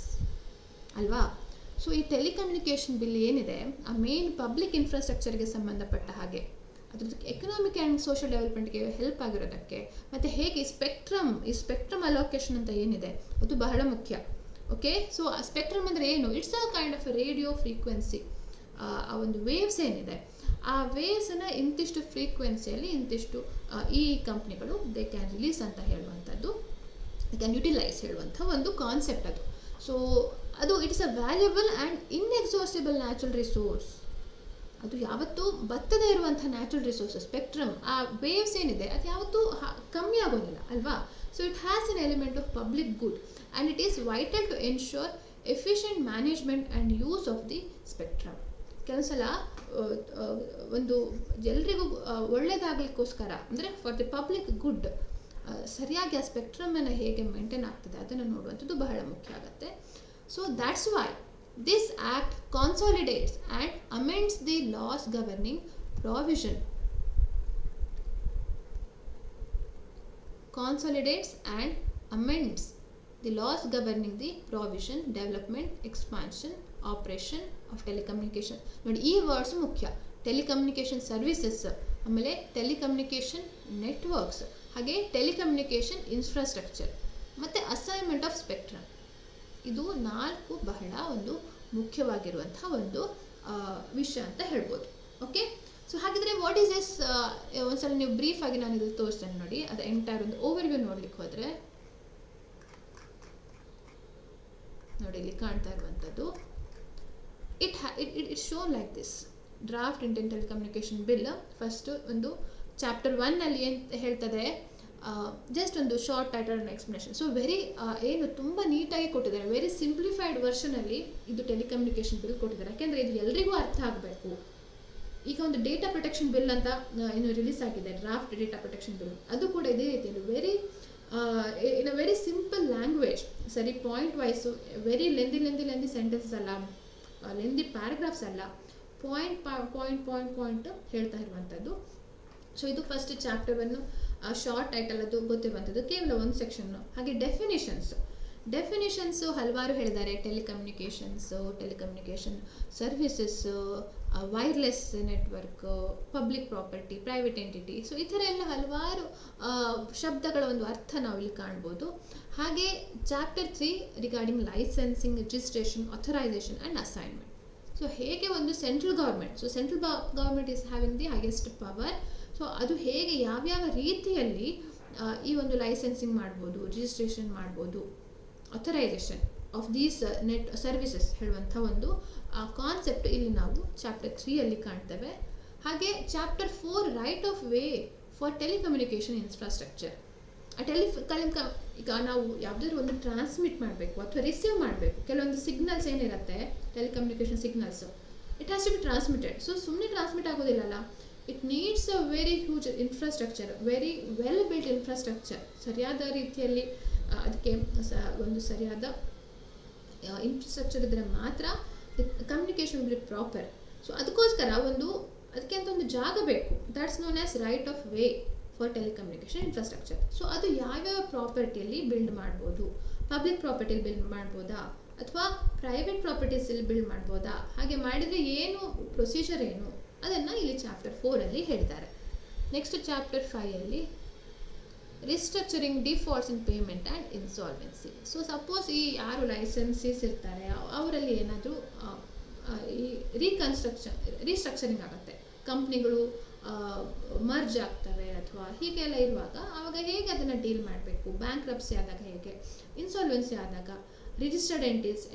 Alva? So ಈ telecommunication bill ಏನಿದೆ ಆ main public ಇನ್ಫ್ರಾಸ್ಟ್ರಕ್ಚರ್ಗೆ ಸಂಬಂಧಪಟ್ಟ ಹಾಗೆ ಅದ್ರದ್ದು economic and social ಡೆವಲಪ್ಮೆಂಟ್ಗೆ help ಆಗಿರೋದಕ್ಕೆ ಮತ್ತು ಹೇಗೆ ಈ spectrum allocation ಅಂತ ಏನಿದೆ ಅದು ಬಹಳ ಮುಖ್ಯ. ಓಕೆ, ಸೊ ಆ ಸ್ಪೆಕ್ಟ್ರಮ್ ಅಂದರೆ ಏನು? It's a kind of radio frequency. ಆ ಒಂದು ವೇವ್ಸ್ ಏನಿದೆ ಆ ವೇವ್ಸನ್ನು ಇಂತಿಷ್ಟು ಫ್ರೀಕ್ವೆನ್ಸಿಯಲ್ಲಿ ಇಂತಿಷ್ಟು ಈ ಕಂಪ್ನಿಗಳು ದೇ ಕ್ಯಾನ್ ರಿಲೀಸ್ ಅಂತ ಹೇಳುವಂಥದ್ದು, ದೇ ಕ್ಯಾನ್ ಯುಟಿಲೈಸ್ ಹೇಳುವಂಥ ಒಂದು ಕಾನ್ಸೆಪ್ಟ್ ಅದು. ಸೊ ಅದು it's a valuable and inexhaustible natural resource. ಅದು ಯಾವತ್ತೂ ಬತ್ತದೇ ಇರುವಂಥ ನ್ಯಾಚುರಲ್ ರಿಸೋರ್ಸ್ ಸ್ಪೆಕ್ಟ್ರಮ್. ಆ ವೇವ್ಸ್ ಏನಿದೆ ಅದು ಯಾವತ್ತೂ ಕಮ್ಮಿ ಆಗೋದಿಲ್ಲ ಅಲ್ವಾ. So it has an element of public good and it is vital to ensure efficient management and use of the spectrum. ಕೆಲವೊಂದ್ಸಲ ಒಂದು ಎಲ್ರಿಗೂ ಒಳ್ಳೆಯದಾಗಲಿಕ್ಕೋಸ್ಕರ ಅಂದರೆ ಫಾರ್ ದಿ ಪಬ್ಲಿಕ್ ಗುಡ್ ಸರಿಯಾಗಿ ಆ ಸ್ಪೆಕ್ಟ್ರಮನ್ನು ಹೇಗೆ ಮೇಂಟೈನ್ ಆಗ್ತದೆ ಅದನ್ನು ನೋಡುವಂಥದ್ದು ಬಹಳ ಮುಖ್ಯ ಆಗುತ್ತೆ. So that's why this act consolidates and amends the laws governing provision. Consolidates and amends the laws governing the provision, development, expansion, operation of telecommunication. ನೋಡಿ ಈ ವರ್ಡ್ಸ್ ಮುಖ್ಯ. ಟೆಲಿಕಮ್ಯುನಿಕೇಷನ್ ಸರ್ವಿಸಸ್, ಆಮೇಲೆ ಟೆಲಿಕಮ್ಯುನಿಕೇಷನ್ ನೆಟ್ವರ್ಕ್ಸ್, ಹಾಗೆ ಟೆಲಿಕಮ್ಯುನಿಕೇಷನ್ ಇನ್ಫ್ರಾಸ್ಟ್ರಕ್ಚರ್ ಮತ್ತು assignment of spectrum. ಇದು 4 ಬಹಳ ಒಂದು ಮುಖ್ಯವಾಗಿರುವಂಥ ಒಂದು ವಿಷಯ ಅಂತ ಹೇಳ್ಬೋದು. ಓಕೆ, ಸೊ ಹಾಗಿದ್ರೆ ವಾಟ್ ಈಸ್ ದಿಸ್? ಒಂದ್ಸಲ ನೀವು ಬ್ರೀಫ್ ಆಗಿ ನಾನು ಇದು ತೋರಿಸ್ತೇನೆ ನೋಡಿ. ಅದು ಎಂಟೈರ್ ಒಂದು ಓವರ್ವ್ಯೂ ನೋಡ್ಲಿಕ್ಕೆ ಹೋದರೆ ನೋಡಿ ಇಲ್ಲಿ ಕಾಣ್ತಾ ಇರುವಂಥದ್ದು. It shown like this. Draft Indian telecommunication bill first ಒಂದು ಚಾಪ್ಟರ್ 1 ಅಲ್ಲಿ ಏನು ಹೇಳ್ತದೆ, ಜಸ್ಟ್ ಒಂದು short title and explanation. So very ಏನು ತುಂಬ ನೀಟಾಗಿ ಕೊಟ್ಟಿದ್ದಾರೆ, ವೆರಿ ಸಿಂಪ್ಲಿಫೈಡ್ ವರ್ಷನಲ್ಲಿ ಇದು ಟೆಲಿಕಮ್ಯುನಿಕೇಷನ್ ಬಿಲ್ ಕೊಟ್ಟಿದ್ದಾರೆ. ಯಾಕೆಂದರೆ ಇದು ಎಲ್ರಿಗೂ ಅರ್ಥ ಆಗಬೇಕು. ಈಗ ಒಂದು ಡೇಟಾ ಪ್ರೊಟೆಕ್ಷನ್ ಬಿಲ್ ಅಂತ ಏನು ರಿಲೀಸ್ ಆಗಿದೆ, ಡ್ರಾಫ್ಟ್ ಡೇಟಾ ಪ್ರೊಟೆಕ್ಷನ್ ಬಿಲ್, ಅದು ಕೂಡ ಇದೇ ರೀತಿಯಲ್ಲಿ very in a very simple language, ಸರಿ, point wise, very lengthy sentences ಅಲ್ಲ, ಲೆಂದಿ ಪ್ಯಾರಾಗ್ರಾಫ್ಸ್ ಅಲ್ಲ, ಪಾಯಿಂಟ್ ಹೇಳ್ತಾ ಇರುವಂಥದ್ದು. ಸೊ ಇದು ಫಸ್ಟ್ ಚಾಪ್ಟರ್ 1 ಶಾರ್ಟ್ ಟೈಟಲ್, ಅದು ಗೊತ್ತಿರುವಂಥದ್ದು, ಕೇವಲ ಒಂದು ಸೆಕ್ಷನ್ನು. ಹಾಗೆ ಡೆಫಿನಿಷನ್ಸು ಹಲವಾರು ಹೇಳಿದ್ದಾರೆ. Telecommunication services, wireless network, public property, private entity. So ಈ ಥರ ಎಲ್ಲ ಹಲವಾರು ಶಬ್ದಗಳ ಒಂದು ಅರ್ಥ ನಾವು ಇಲ್ಲಿ ಕಾಣ್ಬೋದು. ಹಾಗೆ chapter 3 regarding licensing, registration, authorisation and assignment. So ಹೇಗೆ ಒಂದು central government is having the highest power. So ಅದು ಹೇಗೆ ಯಾವ್ಯಾವ ರೀತಿಯಲ್ಲಿ ಈ ಒಂದು ಲೈಸೆನ್ಸಿಂಗ್ ಮಾಡ್ಬೋದು, ರಿಜಿಸ್ಟ್ರೇಷನ್ ಮಾಡ್ಬೋದು, authorisation of these net services ಹೇಳುವಂಥ ಒಂದು ಕಾನ್ಸೆಪ್ಟ್ ಇಲ್ಲಿ ನಾವು ಚಾಪ್ಟರ್ 3 ಕಾಣ್ತೇವೆ. ಹಾಗೆ chapter 4 right of way for telecommunication infrastructure. ಈಗ ನಾವು ಯಾವುದಾದ್ರು ಒಂದು ಟ್ರಾನ್ಸ್ಮಿಟ್ ಮಾಡಬೇಕು ಅಥವಾ ರಿಸೀವ್ ಮಾಡಬೇಕು, ಕೆಲವೊಂದು ಸಿಗ್ನಲ್ಸ್ ಏನಿರುತ್ತೆ, telecommunication signals, it has to be transmitted. So ಸುಮ್ಮನೆ ಟ್ರಾನ್ಸ್ಮಿಟ್ ಆಗೋದಿಲ್ಲಲ್ಲ, it needs a very huge infrastructure, very well built infrastructure. ಸರಿಯಾದ ರೀತಿಯಲ್ಲಿ ಅದಕ್ಕೆ ಒಂದು ಸರಿಯಾದ ಇನ್ಫ್ರಾಸ್ಟ್ರಕ್ಚರ್ ಇದ್ದರೆ ಮಾತ್ರ communication will be proper. So ಅದಕ್ಕೋಸ್ಕರ ಅದಕ್ಕೆ ಅಂತ ಒಂದು ಜಾಗ ಬೇಕು. That's known as right of way for telecommunication infrastructure. So ಅದು ಯಾವ್ಯಾವ ಪ್ರಾಪರ್ಟಿಯಲ್ಲಿ ಬಿಲ್ಡ್ ಮಾಡ್ಬೋದು, ಪಬ್ಲಿಕ್ ಪ್ರಾಪರ್ಟಿಯಲ್ಲಿ ಬಿಲ್ಡ್ ಮಾಡ್ಬೋದಾ ಅಥವಾ ಪ್ರೈವೇಟ್ ಪ್ರಾಪರ್ಟೀಸಲ್ಲಿ ಬಿಲ್ಡ್ ಮಾಡ್ಬೋದಾ, ಹಾಗೆ ಮಾಡಿದರೆ ಏನು ಪ್ರೊಸೀಜರ್ ಏನು, ಅದನ್ನು ಇಲ್ಲಿ ಚಾಪ್ಟರ್ 4 ಹೇಳಿದ್ದಾರೆ. Next chapter 5 restructuring defaults in payment and insolvency. So suppose ಈ ಯಾರು ಲೈಸೆನ್ಸೀಸ್ ಇರ್ತಾರೆ ಅವರಲ್ಲಿ ಏನಾದರೂ ಈ ರೀಸ್ಟ್ರಕ್ಚರಿಂಗ್ ಆಗುತ್ತೆ, ಕಂಪ್ನಿಗಳು ಮರ್ಜ್ ಆಗ್ತವೆ ಅಥವಾ ಹೀಗೆಲ್ಲ ಇರುವಾಗ ಆವಾಗ ಹೇಗೆ ಅದನ್ನು ಡೀಲ್ ಮಾಡಬೇಕು, ಬ್ಯಾಂಕ್ರಪ್ಸಿ ಆದಾಗ ಹೇಗೆ, ಇನ್ಸಾಲ್ವೆನ್ಸಿ ಆದಾಗ, ರಿಜಿಸ್ಟರ್ಡ್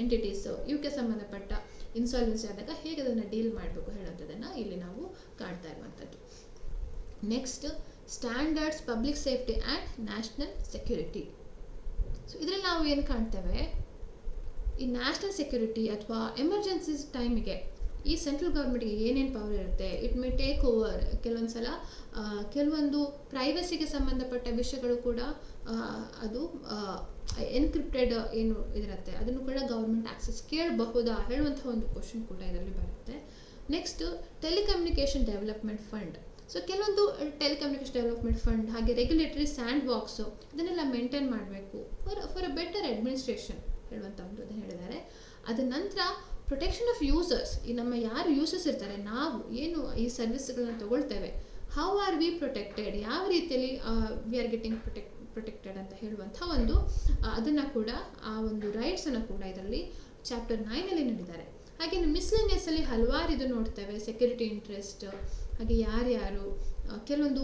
ಎಂಟಿಟೀಸ್ ಇವಕ್ಕೆ ಸಂಬಂಧಪಟ್ಟ ಇನ್ಸಾಲ್ವೆನ್ಸಿ ಆದಾಗ ಹೇಗೆ ಅದನ್ನು ಡೀಲ್ ಮಾಡಬೇಕು ಹೇಳೋಂಥದ್ದನ್ನು ಇಲ್ಲಿ ನಾವು ಕಾಣ್ತಾ ಇರುವಂಥದ್ದು. Next standards, public safety and national security. So ಇದರಲ್ಲಿ ನಾವು ಏನು ಕಾಣ್ತೇವೆ, ಈ ನ್ಯಾಷನಲ್ ಸೆಕ್ಯೂರಿಟಿ ಅಥವಾ ಎಮರ್ಜೆನ್ಸೀಸ್ ಟೈಮಿಗೆ ಈ ಸೆಂಟ್ರಲ್ ಗೌರ್ಮೆಂಟ್ಗೆ ಏನೇನು ಪವರ್ ಇರುತ್ತೆ, ಇಟ್ ಮೇ ಟೇಕ್ ಓವರ್. ಕೆಲವೊಂದು ಸಲ ಕೆಲವೊಂದು ಪ್ರೈವಸಿಗೆ ಸಂಬಂಧಪಟ್ಟ ವಿಷಯಗಳು ಕೂಡ ಅದು ಎನ್ಕ್ರಿಪ್ಟೆಡ್ ಏನು ಇದಿರುತ್ತೆ ಅದನ್ನು ಕೂಡ ಗೌರ್ಮೆಂಟ್ ಆಕ್ಸೆಸ್ ಕೇಳಬಹುದಾ ಹೇಳುವಂಥ ಒಂದು ಕ್ವಶನ್ ಕೂಡ ಇದರಲ್ಲಿ ಬರುತ್ತೆ. Next telecommunication development fund. So ಕೆಲವೊಂದು ಟೆಲಿಕಮ್ಯುನಿಕೇಷನ್ ಡೆವಲಪ್ಮೆಂಟ್ ಫಂಡ್ ಹಾಗೆ ರೆಗ್ಯುಲೇಟರಿ ಸ್ಯಾಂಡ್ ಬಾಕ್ಸು ಇದನ್ನೆಲ್ಲ ಮೇಂಟೈನ್ ಮಾಡಬೇಕು ಫಾರ್ ಅ ಬೆಟರ್ ಅಡ್ಮಿನಿಸ್ಟ್ರೇಷನ್ ಹೇಳುವಂಥ ಒಂದು ಅದನ್ನು ಹೇಳಿದ್ದಾರೆ. ಅದ ನಂತರ ಪ್ರೊಟೆಕ್ಷನ್ ಆಫ್ ಯೂಸರ್ಸ್, ಈ ನಮ್ಮ ಯಾರು ಯೂಸರ್ಸ್ ಇರ್ತಾರೆ, ನಾವು ಏನು ಈ ಸರ್ವಿಸ್ಗಳನ್ನ ತಗೊಳ್ತೇವೆ, ಹೌ ಆರ್ ವಿ ಪ್ರೊಟೆಕ್ಟೆಡ್, ಯಾವ ರೀತಿಯಲ್ಲಿ ವಿ ಆರ್ ಗೆಟಿಂಗ್ ಪ್ರೊಟೆಕ್ಟೆಡ್ ಅಂತ ಹೇಳುವಂಥ ಒಂದು ಅದನ್ನು ಕೂಡ ಆ ಒಂದು ರೈಟ್ಸನ್ನು ಕೂಡ ಇದರಲ್ಲಿ ಚಾಪ್ಟರ್ 9 ನೀಡಿದ್ದಾರೆ. ಹಾಗೆ ಮಿಸ್ಲೆನಿಯಸಲ್ಲಿ ಹಲವಾರು ಇದು ನೋಡ್ತೇವೆ, ಸೆಕ್ಯೂರಿಟಿ ಇಂಟ್ರೆಸ್ಟ್, ಹಾಗೆ ಯಾರ್ಯಾರು ಕೆಲವೊಂದು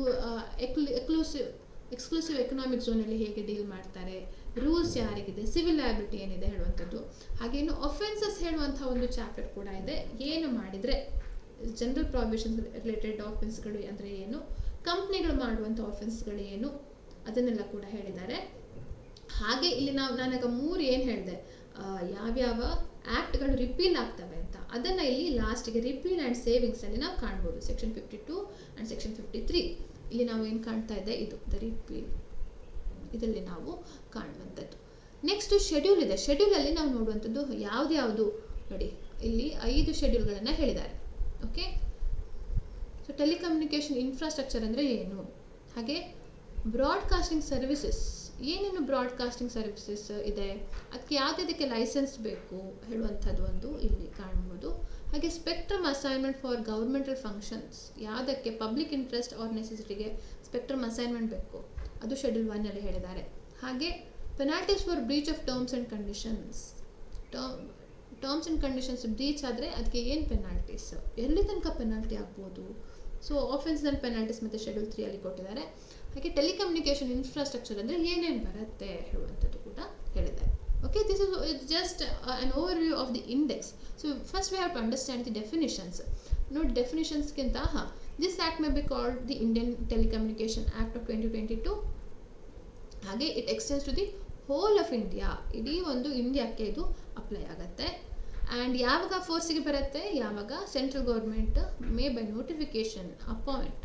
ಎಕ್ಸ್ಕ್ಲೂಸಿವ್ ಎಕನಾಮಿಕ್ ಝೋನಲ್ಲಿ ಹೇಗೆ ಡೀಲ್ ಮಾಡ್ತಾರೆ, ರೂಲ್ಸ್ ಯಾರಿಗಿದೆ, ಸಿವಿಲ್ ಲಯಬಿಲಿಟಿ ಏನಿದೆ ಹೇಳುವಂಥದ್ದು. ಹಾಗೆ ಇನ್ನು ಅಫೆನ್ಸಸ್ ಹೇಳುವಂಥ ಒಂದು ಚಾಪ್ಟರ್ ಕೂಡ ಇದೆ. ಏನು ಮಾಡಿದರೆ ಜನರಲ್ ಪ್ರಾವಿಷನ್ಸ್ ರಿಲೇಟೆಡ್ ಆಫೆನ್ಸ್ಗಳು ಅಂದರೆ ಏನು, ಕಂಪ್ನಿಗಳು ಮಾಡುವಂಥ ಆಫೆನ್ಸ್ಗಳು ಏನು, ಅದನ್ನೆಲ್ಲ ಕೂಡ ಹೇಳಿದ್ದಾರೆ. ಹಾಗೆ ಇಲ್ಲಿ ನಾನೀಗ 3 ಏನು ಹೇಳಿದೆ, ಯಾವ್ಯಾವ ಆ್ಯಕ್ಟ್ಗಳು ರಿಪೀಲ್ ಆಗ್ತವೆ ಅಂತ, ಅದನ್ನು ಇಲ್ಲಿ ಲಾಸ್ಟಿಗೆ ರಿಪೀಲ್ ಆ್ಯಂಡ್ ಸೇವಿಂಗ್ಸಲ್ಲಿ ನಾವು ಕಾಣ್ಬೋದು. ಸೆಕ್ಷನ್ 52 ಆ್ಯಂಡ್ ಸೆಕ್ಷನ್ 53 ಇಲ್ಲಿ ನಾವು ಏನು ಕಾಣ್ತಾ ಇದೆ, ಇದು ದ ರಿಪೀಲ್ ಇದರಲ್ಲಿ ನಾವು ಕಾಣುವಂಥದ್ದು. ನೆಕ್ಸ್ಟ್ ಶೆಡ್ಯೂಲ್ ಇದೆ. ಶೆಡ್ಯೂಲಲ್ಲಿ ನಾವು ನೋಡುವಂಥದ್ದು ಯಾವುದು ನೋಡಿ, ಇಲ್ಲಿ 5 ಶೆಡ್ಯೂಲ್ಗಳನ್ನು ಹೇಳಿದ್ದಾರೆ. ಓಕೆ, ಸೊ ಟೆಲಿಕಮ್ಯುನಿಕೇಷನ್ ಇನ್ಫ್ರಾಸ್ಟ್ರಕ್ಚರ್ ಅಂದರೆ ಏನು, ಹಾಗೆ ಬ್ರಾಡ್ಕಾಸ್ಟಿಂಗ್ ಸರ್ವಿಸಸ್, ಏನೇನು ಬ್ರಾಡ್ಕಾಸ್ಟಿಂಗ್ ಸರ್ವಿಸಸ್ ಇದೆ, ಅದಕ್ಕೆ ಯಾವುದಕ್ಕೆ ಲೈಸೆನ್ಸ್ ಬೇಕು ಹೇಳುವಂಥದ್ದು ಒಂದು ಇಲ್ಲಿ ಕಾಣ್ಬೋದು. ಹಾಗೆ spectrum assignment for governmental functions, ಯಾವುದಕ್ಕೆ ಪಬ್ಲಿಕ್ ಇಂಟ್ರೆಸ್ಟ್ ಆರ್ ನೆಸೆಸಿಟಿಗೆ ಸ್ಪೆಕ್ಟ್ರಮ್ ಅಸೈನ್ಮೆಂಟ್ ಬೇಕು, ಅದು ಶೆಡ್ಯೂಲ್ 1 ಹೇಳಿದ್ದಾರೆ. ಹಾಗೆ penalties for breach of terms and conditions, terms and conditions breach ಆದರೆ ಅದಕ್ಕೆ ಏನು ಪೆನಾಲ್ಟೀಸ್, ಎಲ್ಲಿ ತನಕ ಪೆನಾಲ್ಟಿ ಆಗ್ಬೋದು. ಸೊ ಆಫೆನ್ಸ್ನಲ್ಲಿ ಪೆನಾಲ್ಟೀಸ್ ಮತ್ತು ಶೆಡ್ಯೂಲ್ 3 ಕೊಟ್ಟಿದ್ದಾರೆ. ಹಾಗೆ ಟೆಲಿಕಮ್ಯುನಿಕೇಷನ್ ಇನ್ಫ್ರಾಸ್ಟ್ರಕ್ಚರ್ ಅಂದರೆ ಏನೇನು ಬರುತ್ತೆ ಹೇಳುವಂಥದ್ದು ಕೂಡ ಹೇಳಿದ್ದಾರೆ. Okay, this is just an overview of the index. So first we have to understand the definitions. Note definitions kinta this act may be called the Indian Telecommunication Act of 2022 ಹಾಗೆ it extends to the whole of India, ಇಡೀ ಒಂದು ಇಂಡಿಯಾಕ್ಕೆ ಇದು apply ಆಗುತ್ತೆ. And ಯಾವಾಗ ಫೋರ್ಸಿಗೆ ಬರುತ್ತೆ, ಯಾವಾಗ central government may by notification appoint,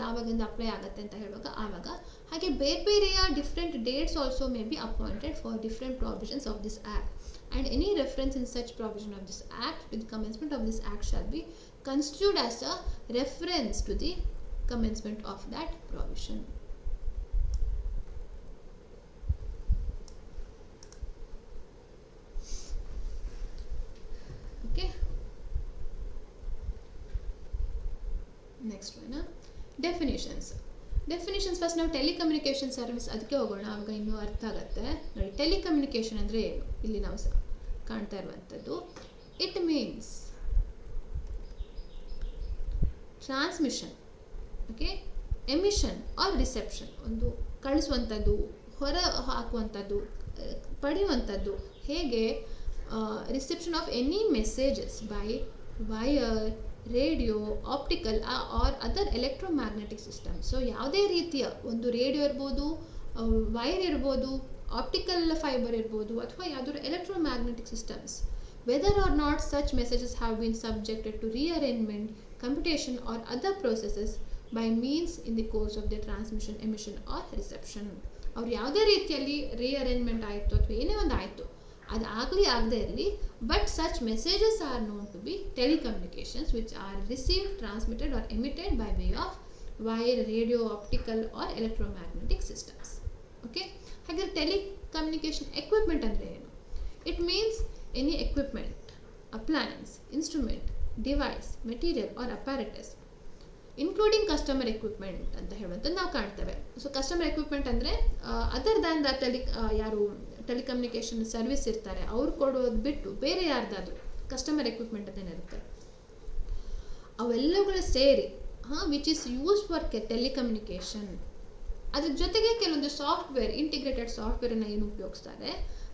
ಯಾವಾಗಿಂದ ಅಪ್ಲೈ ಆಗುತ್ತೆ ಅಂತ ಹೇಳುವಾಗ ಆವಾಗ. ಹಾಗೆ ಬೇರೆ ಬೇರೆಯ different dates also may be appointed for different provisions of this act, and any reference in such provision of this act with commencement of this act shall be constituted as a reference to the commencement of that provision. Okay, next one, definitions. First ನಾವು telecommunication service ಅದಕ್ಕೆ ಹೋಗೋಣ, ಆವಾಗ ಇನ್ನೂ ಅರ್ಥ ಆಗುತ್ತೆ ನೋಡಿ. Telecommunication ಅಂದರೆ ಏನು, ಇಲ್ಲಿ ನಾವು ಕಾಣ್ತಾ ಇರುವಂಥದ್ದು, it means transmission, okay, emission or reception, ಒಂದು ಕಳಿಸುವಂಥದ್ದು, ಹೊರ ಹಾಕುವಂಥದ್ದು, ಪಡೆಯುವಂಥದ್ದು, ಹೇಗೆ reception of any messages by wire, radio, optical or other electromagnetic system. So ಯಾವುದೇ ರೀತಿಯ ಒಂದು ರೇಡಿಯೋ ಇರ್ಬೋದು, ವೈರ್ ಇರ್ಬೋದು, ಆಪ್ಟಿಕಲ್ ಫೈಬರ್ ಇರ್ಬೋದು, ಅಥವಾ ಯಾವುದಾದ್ರು electromagnetic systems, whether or not such messages have been subjected to rearrangement, computation or other processes by means in the course of their transmission, emission or reception. ಅವ್ರು ಯಾವುದೇ ರೀತಿಯಲ್ಲಿ rearrangement ಆಯಿತು ಅಥವಾ ಏನೇ ಒಂದು ಆಯಿತು, ಅದು ಆಗಲಿ ಆಗದೇ ಇರಲಿ, but such messages are known to be telecommunications which are received, transmitted or emitted by way of wire, radio, optical or electromagnetic systems. Okay, ಹಾಗಾದರೆ ಟೆಲಿಕಮ್ಯುನಿಕೇಷನ್ ಎಕ್ವಿಪ್ಮೆಂಟ್ ಅಂದರೆ ಏನು? It means any equipment, appliance, instrument, device, material or apparatus including customer equipment ಅಂತ ಹೇಳುವಂಥದ್ದು ನಾವು ಕಾಣ್ತೇವೆ. So customer equipment ಅಂದರೆ other than the ಯಾರು telecommunication service ಇರ್ತಾರೆ ಅವ್ರು ಕೊಡೋದು ಬಿಟ್ಟು ಬೇರೆ ಯಾರ್ದಾದ್ರು ಕಸ್ಟಮರ್ ಎಕ್ವಿಪ್ಮೆಂಟ್ ಅಂತೇನಿರುತ್ತೆ ಅವೆಲ್ಲವುಗಳು ಸೇರಿ which is use for telecommunication. ಅದ್ರ ಜೊತೆಗೆ ಕೆಲವೊಂದು ಸಾಫ್ಟ್ವೇರ್, ಇಂಟಿಗ್ರೇಟೆಡ್ ಸಾಫ್ಟ್ವೇರನ್ನು ಏನು ಉಪಯೋಗಿಸ್ತಾರೆ,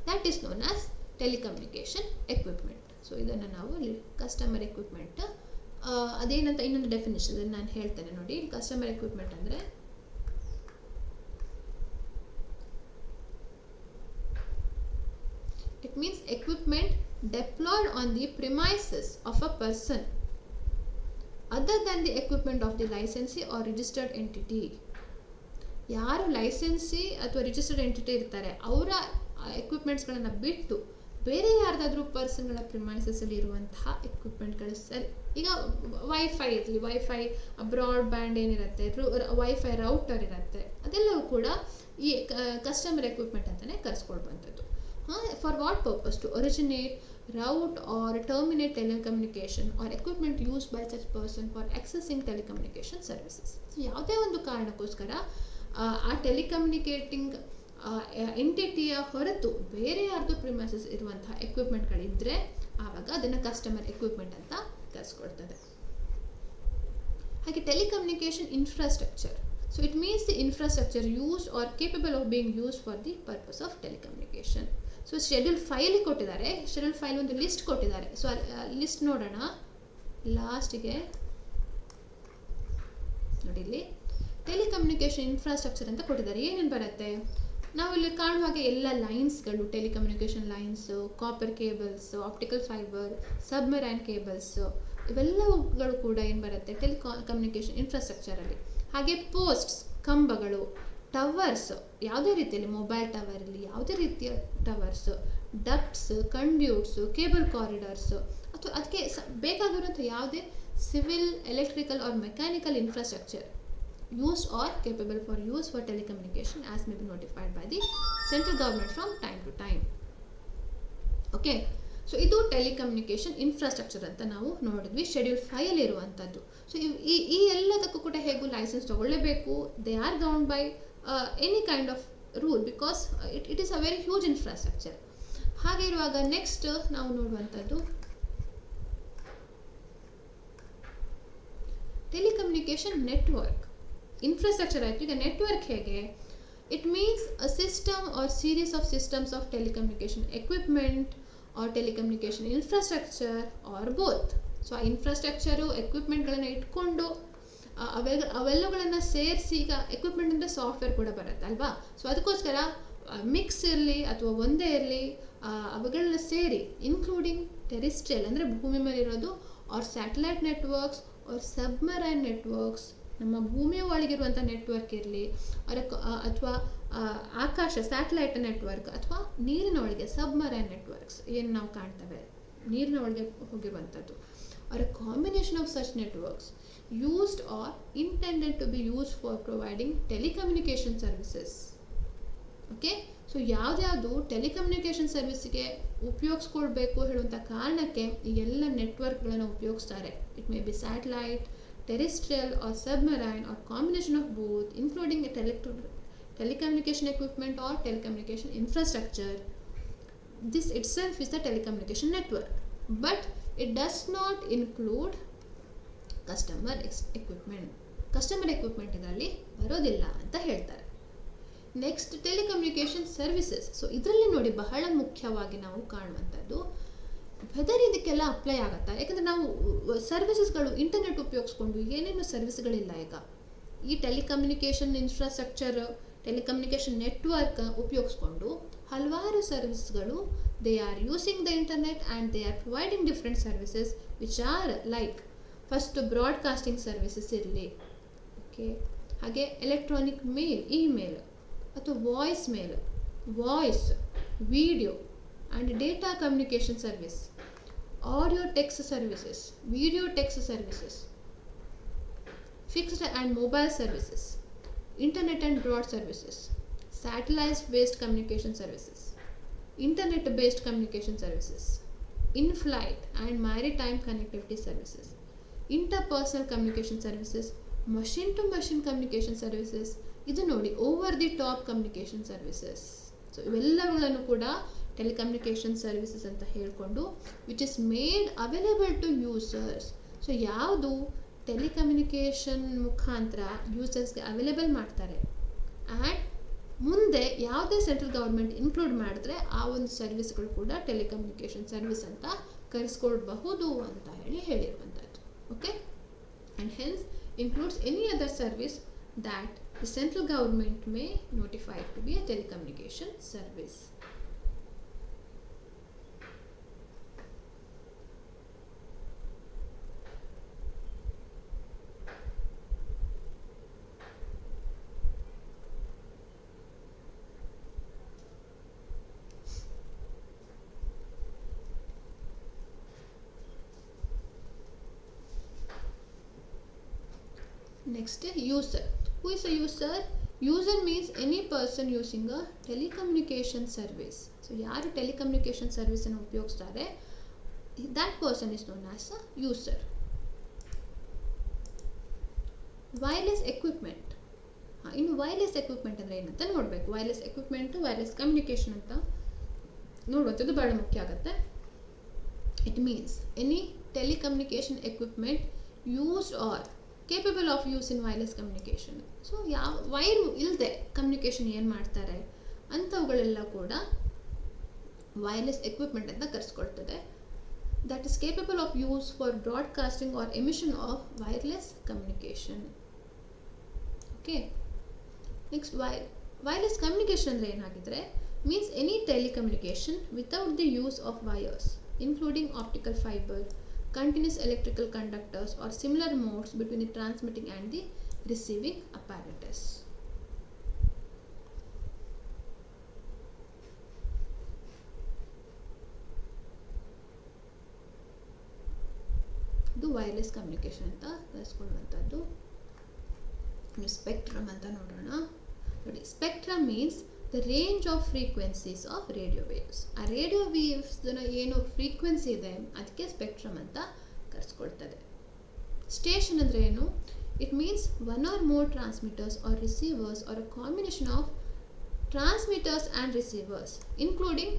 that is known as telecommunication equipment. So ಇದನ್ನು ನಾವು ಕಸ್ಟಮರ್ ಎಕ್ವಿಪ್ಮೆಂಟ್ ಅದೇನಂತ ಇನ್ನೊಂದು ಡೆಫಿನೇಷನ್ ನಾನು ಹೇಳ್ತೇನೆ ನೋಡಿ. ಕಸ್ಟಮರ್ ಎಕ್ವಿಪ್ಮೆಂಟ್ ಅಂದರೆ it means equipment deployed on the premises of a person other than the equipment of the licensee or registered entity. ಯಾರು licensee ಅಥವಾ ರಿಜಿಸ್ಟರ್ಡ್ ಎಂಟಿಟಿ ಇರ್ತಾರೆ ಅವರ ಎಕ್ವಿಪ್ಮೆಂಟ್ಸ್ಗಳನ್ನು ಬಿಟ್ಟು ಬೇರೆ ಯಾರ್ದಾದ್ರೂ ಪರ್ಸನ್ಗಳ ಪ್ರಿಮೈಸಸಲ್ಲಿ ಇರುವಂತಹ ಎಕ್ವಿಪ್ಮೆಂಟ್ಗಳು ಸರಿ. ಈಗ ವೈಫೈ ಇರಲಿ, ವೈಫೈ ಬ್ರಾಡ್ ಬ್ಯಾಂಡ್ ಏನಿರುತ್ತೆ, ವೈಫೈ ರೌಟರ್ ಇರುತ್ತೆ, ಅದೆಲ್ಲವೂ ಕೂಡ ಈ ಕಸ್ಟಮರ್ ಎಕ್ವಿಪ್ಮೆಂಟ್ ಅಂತಲೇ ಕರೆಸ್ಕೊಳ್ಬಂಥದ್ದು. For what purpose? To originate, route or terminate telecommunication or equipment used by such person for accessing telecommunication services. So ಯಾವುದೇ ಒಂದು ಕಾರಣಕ್ಕೋಸ್ಕರ ಆ ಟೆಲಿಕಮ್ಯುನಿಕೇಟಿಂಗ್ ಎಂಟಿಟಿಯ ಹೊರತು ಬೇರೆ ಯಾರ್ದು ಪ್ರಿಮೈಸಸ್ ಇರುವಂತಹ ಎಕ್ವಿಪ್ಮೆಂಟ್ಗಳಿದ್ದರೆ ಆವಾಗ ಅದನ್ನು ಕಸ್ಟಮರ್ ಎಕ್ವಿಪ್ಮೆಂಟ್ ಅಂತ ಕರೆಸ್ಕೊಳ್ತದೆ. ಹಾಗೆ telecommunication infrastructure. So it means the infrastructure used or capable of being used for the purpose of telecommunication. So schedule file ಕೊಟ್ಟಿದ್ದಾರೆ, ಶೆಡ್ಯೂಲ್ ಫೈಲ್ ಒಂದು ಲಿಸ್ಟ್ ಕೊಟ್ಟಿದ್ದಾರೆ. ಸೊ ಲಿಸ್ಟ್ ನೋಡೋಣ. ಲಾಸ್ಟಿಗೆ ನೋಡಿ, ಇಲ್ಲಿ ಟೆಲಿಕಮ್ಯುನಿಕೇಷನ್ ಇನ್ಫ್ರಾಸ್ಟ್ರಕ್ಚರ್ ಅಂತ ಕೊಟ್ಟಿದ್ದಾರೆ. ಏನೇನು ಬರುತ್ತೆ ನಾವು ಇಲ್ಲಿ ಕಾಣುವ ಹಾಗೆ ಎಲ್ಲ ಲೈನ್ಸ್ಗಳು, telecommunication lines, copper cables, optical fibre, submarine cables, ಇವೆಲ್ಲವುಗಳು ಕೂಡ ಏನು ಬರುತ್ತೆ ಟೆಲಿಕಮ್ಯುನಿಕೇಷನ್ ಇನ್ಫ್ರಾಸ್ಟ್ರಕ್ಚರಲ್ಲಿ. ಹಾಗೆ ಪೋಸ್ಟ್ಸ್, ಕಂಬಗಳು, ಟವರ್ಸ್, ಯಾವುದೇ ರೀತಿಯಲ್ಲಿ ಮೊಬೈಲ್ ಟವರ್ ಇರಲಿ, ಯಾವುದೇ ರೀತಿಯ ಟವರ್ಸ್, ಡಕ್ಟ್ಸ್, ಕಂಡ್ಯೂಟ್ಸ್, ಕೇಬಲ್ ಕಾರಿಡಾರ್ಸ್, ಅಥವಾ ಅದಕ್ಕೆ ಬೇಕಾಗಿರುವಂಥ ಯಾವುದೇ civil, electrical R mechanical infrastructure used or capable for use for telecommunication as may be notified by the central government from time to time. Okay, so ಇದು telecommunication infrastructure ಅಂತ ನಾವು ನೋಡಿದ್ವಿ, schedule 5 ಇರುವಂಥದ್ದು. So ಈ ಎಲ್ಲದಕ್ಕೂ ಕೂಡ ಹೇಗೂ ಲೈಸೆನ್ಸ್ ತಗೊಳ್ಳೇಬೇಕು. They are governed by any kind of rule because it is a very huge infrastructure. ಹಾಗೆ ಇರುವಾಗ ನೆಕ್ಸ್ಟ್ ನಾವು ನೋಡುವಂಥದ್ದು ಟೆಲಿಕಮ್ಯುನಿಕೇಷನ್ ನೆಟ್ವರ್ಕ್. ಇನ್ಫ್ರಾಸ್ಟ್ರಕ್ಚರ್ ಆಯಿತು, ಈಗ ನೆಟ್ವರ್ಕ್ ಹೇಗೆ? It means a system or series of systems of telecommunication equipment or telecommunication infrastructure or both. So ಆ infrastructure ಎಕ್ವಿಪ್ಮೆಂಟ್ಗಳನ್ನು ಇಟ್ಕೊಂಡು ಅವೆಲ್ಲಗಳನ್ನು ಸೇರಿಸಿ ಈಗ ಎಕ್ವಿಪ್ಮೆಂಟ್ ಅಂದರೆ ಸಾಫ್ಟ್ವೇರ್ ಕೂಡ ಬರುತ್ತೆ ಅಲ್ವಾ. ಸೊ ಅದಕ್ಕೋಸ್ಕರ ಮಿಕ್ಸ್ ಇರಲಿ ಅಥವಾ ಒಂದೇ ಇರಲಿ, ಅವುಗಳನ್ನ ಸೇರಿ ಇನ್ಕ್ಲೂಡಿಂಗ್ ಟೆರಿಸ್ಟ್ರಿಯಲ್ ಅಂದರೆ ಭೂಮಿ ಮೇಲೆ ಇರೋದು, or satellite networks or submarine networks, ನಮ್ಮ ಭೂಮಿಯ ಒಳಗಿರುವಂಥ ನೆಟ್ವರ್ಕ್ ಇರಲಿ, ಅಥವಾ ಆಕಾಶ ಸ್ಯಾಟಲೈಟ್ ನೆಟ್ವರ್ಕ್, ಅಥವಾ ನೀರಿನ ಒಳಗೆ ಸಬ್ಮರೈನ್ ನೆಟ್ವರ್ಕ್ಸ್ ಏನು ನಾವು ಕಾಣ್ತವೆ ನೀರಿನ ಒಳಗೆ ಹೋಗಿರುವಂಥದ್ದು, or a combination of such networks used or intended to be used for providing telecommunication services. Okay, so ಯಾವ್ದ್ಯಾವುದು ಟೆಲಿಕಮ್ಯುನಿಕೇಷನ್ ಸರ್ವಿಸ್ಗೆ ಉಪಯೋಗಿಸ್ಕೊಳ್ಬೇಕು ಹೇಳುವಂಥ ಕಾರಣಕ್ಕೆ ಈ ಎಲ್ಲ ನೆಟ್ವರ್ಕ್ಗಳನ್ನು ಉಪಯೋಗಿಸ್ತಾರೆ. It may be satellite, terrestrial or submarine or combination of both, including telecommunication equipment or telecommunication infrastructure. This itself is the telecommunication network, but it does not include customer equipment ಇದರಲ್ಲಿ ಬರೋದಿಲ್ಲ ಅಂತ ಹೇಳ್ತಾರೆ. Next telecommunication services. ಸೊ ಇದರಲ್ಲಿ ನೋಡಿ ಬಹಳ ಮುಖ್ಯವಾಗಿ ನಾವು ಕಾಣುವಂಥದ್ದು weather ಇದಕ್ಕೆಲ್ಲ ಅಪ್ಲೈ ಆಗುತ್ತಾ, ಯಾಕಂದರೆ ನಾವು ಸರ್ವಿಸಸ್ಗಳು ಇಂಟರ್ನೆಟ್ ಉಪಯೋಗಿಸ್ಕೊಂಡು ಏನೇನು ಸರ್ವಿಸ್ಗಳಿಲ್ಲ ಈಗ ಈ ಟೆಲಿಕಮ್ಯುನಿಕೇಷನ್ ಇನ್ಫ್ರಾಸ್ಟ್ರಕ್ಚರ್, ಟೆಲಿಕಮ್ಯುನಿಕೇಷನ್ ನೆಟ್ವರ್ಕ್ ಉಪಯೋಗಿಸ್ಕೊಂಡು ಹಲವಾರು ಸರ್ವಿಸ್ಗಳು they are using the internet and they are providing different services which are like first broadcasting services ಇರಲಿ, ಓಕೆ, ಹಾಗೆ ಎಲೆಕ್ಟ್ರಾನಿಕ್ ಮೇಲ್, ಇಮೇಲ್ ಅಥವಾ voice mail, voice, video and data communication service, audio text services, video text services, fixed and mobile services, internet and broad services, satellite based communication services, internet based communication services, in-flight and maritime connectivity services, interpersonal communication services, machine-to-machine communication services, ಇದು ನೋಡಿ over the top communication services. So ಇವೆಲ್ಲಗಳನ್ನು ಕೂಡ telecommunication services ಅಂತ ಹೇಳಿಕೊಂಡು which is made available to users. So ಯಾವುದು telecommunication ಮುಖಾಂತರ ಯೂಸರ್ಸ್ಗೆ available ಮಾಡ್ತಾರೆ ಆ್ಯಂಡ್ ಮುಂದೆ ಯಾವುದೇ ಸೆಂಟ್ರಲ್ ಗೌರ್ಮೆಂಟ್ ಇನ್ಕ್ಲೂಡ್ ಮಾಡಿದ್ರೆ ಆ ಒಂದು ಸರ್ವಿಸ್ಗಳು ಕೂಡ ಟೆಲಿಕಮ್ಯುನಿಕೇಷನ್ ಸರ್ವಿಸ್ ಅಂತ ಕರೆಸ್ಕೊಳ್ಬಹುದು ಅಂತ ಹೇಳಿರುವಂಥದ್ದು. Okay, and hence includes any other service that the central government may notify to be a telecommunication service. Next, user. Who is a user? User means any person using a telecommunication service. So ಯಾರು telecommunication ಸರ್ವಿಸನ್ನು ಉಪಯೋಗಿಸ್ತಾರೆ that person is known as a user. Wireless equipment. ಇನ್ನು wireless equipment ಅಂದರೆ ಏನಂತ ನೋಡಬೇಕು. Wireless equipment wireless communication ಅಂತ ನೋಡುವಂಥದ್ದು ಭಾಳ ಮುಖ್ಯ ಆಗುತ್ತೆ. It means any telecommunication equipment used or capable of use in wireless communication. So ಯಾವ ವೈರ್ ಇಲ್ಲದೆ ಕಮ್ಯುನಿಕೇಷನ್ ಏನು ಮಾಡ್ತಾರೆ ಅಂಥವುಗಳೆಲ್ಲ ಕೂಡ ವೈರ್ಲೆಸ್ ಎಕ್ವಿಪ್ಮೆಂಟ್ ಅಂತ ಕರೆಸ್ಕೊಳ್ತದೆ. That is capable of use for broadcasting or emission of wireless communication. Okay, next wireless communication ಅಂದರೆ ಏನಾಗಿದ್ರೆ means any telecommunication without the use of wires including optical fibre, continuous electrical conductors or similar modes between the transmitting and the receiving apparatus. ಇದು wireless communication ಅಂತ ಕರೆಸ್ಕೊಳ್ಳುವಂಥದ್ದು. Spectrum ಅಂತ ನೋಡೋಣ. ನೋಡಿ, spectrum means the range of frequencies of radio waves. ಆ radio ವೇವ್ಸ್ನ ಏನು frequency ಇದೆ ಅದಕ್ಕೆ spectrum ಅಂತ ಕರೆಸ್ಕೊಳ್ತದೆ. ಸ್ಟೇಷನ್ ಅಂದರೆ ಏನು? It means one or more transmitters or receivers or a combination of transmitters and receivers including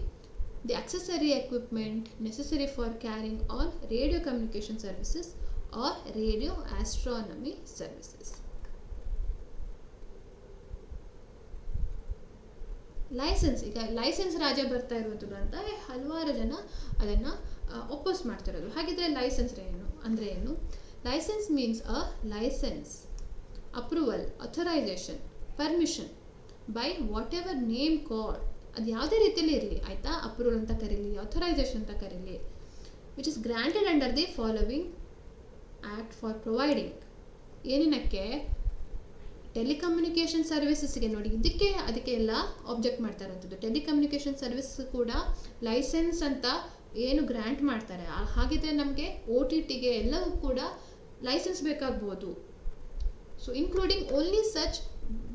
the accessory equipment necessary for carrying all radio communication services or radio astronomy services. Licence, ಈಗ licence ರಾಜ ಬರ್ತಾ ಇರುವಂಥದ್ದು ಅಂತ ಹಲವಾರು ಜನ ಅದನ್ನು ಒಪ್ಪೋಸ್ ಮಾಡ್ತಿರೋದು. ಹಾಗಿದ್ರೆ ಲೈಸೆನ್ಸ್ ಅಂದರೆ ಏನು? Licence means a licence, approval, authorisation, permission by whatever name called, ಅದು ಯಾವುದೇ ರೀತಿಯಲ್ಲಿ ಇರಲಿ ಆಯಿತಾ, ಅಪ್ರೂವಲ್ ಅಂತ ಕರೀಲಿ, ಅಥರೈಸೇಷನ್ ಅಂತ ಕರೀಲಿ, which is granted under the following act for providing, ಏನೇನಕ್ಕೆ ಟೆಲಿಕಮ್ಯುನಿಕೇಷನ್ ಸರ್ವಿಸಸ್ಗೆ ನೋಡಿ, ಅದಕ್ಕೆ ಎಲ್ಲ ಆಬ್ಜೆಕ್ಟ್ ಮಾಡ್ತಾ ಇರೋಂಥದ್ದು. ಟೆಲಿಕಮ್ಯುನಿಕೇಷನ್ ಸರ್ವಿಸ್ ಕೂಡ ಲೈಸೆನ್ಸ್ ಅಂತ ಏನು ಗ್ರ್ಯಾಂಟ್ ಮಾಡ್ತಾರೆ, ಹಾಗಿದ್ರೆ ನಮಗೆ OTTಗೆ ಎಲ್ಲವೂ ಕೂಡ ಲೈಸೆನ್ಸ್ ಬೇಕಾಗ್ಬೋದು. So including only such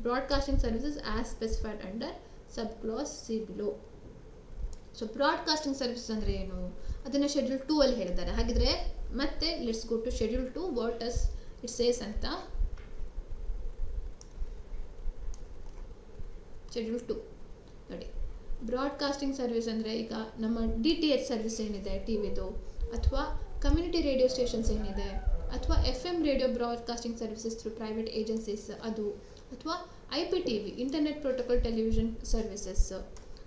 broadcasting services as specified under sub clause C below. So broadcasting services ಅಂದರೆ ಏನು, ಅದನ್ನು ಶೆಡ್ಯೂಲ್ 2 ಅಲ್ಲಿ ಹೇಳಿದ್ದಾರೆ. ಹಾಗಿದ್ರೆ ಮತ್ತೆ let's go to schedule 2, what does it says ಅಂತ. ಶೆಡ್ಯೂಲ್ 2 ನೋಡಿ, ಬ್ರಾಡ್ಕಾಸ್ಟಿಂಗ್ ಸರ್ವಿಸ್ ಅಂದರೆ ಈಗ ನಮ್ಮ DTH ಸರ್ವಿಸ್ ಏನಿದೆ ಟಿವಿದು, ಅಥವಾ ಕಮ್ಯುನಿಟಿ ರೇಡಿಯೋ ಸ್ಟೇಷನ್ಸ್ ಏನಿದೆ, ಅಥವಾ FM radio broadcasting services through private agencies ಅದು, ಅಥವಾ IPTV internet protocol television services,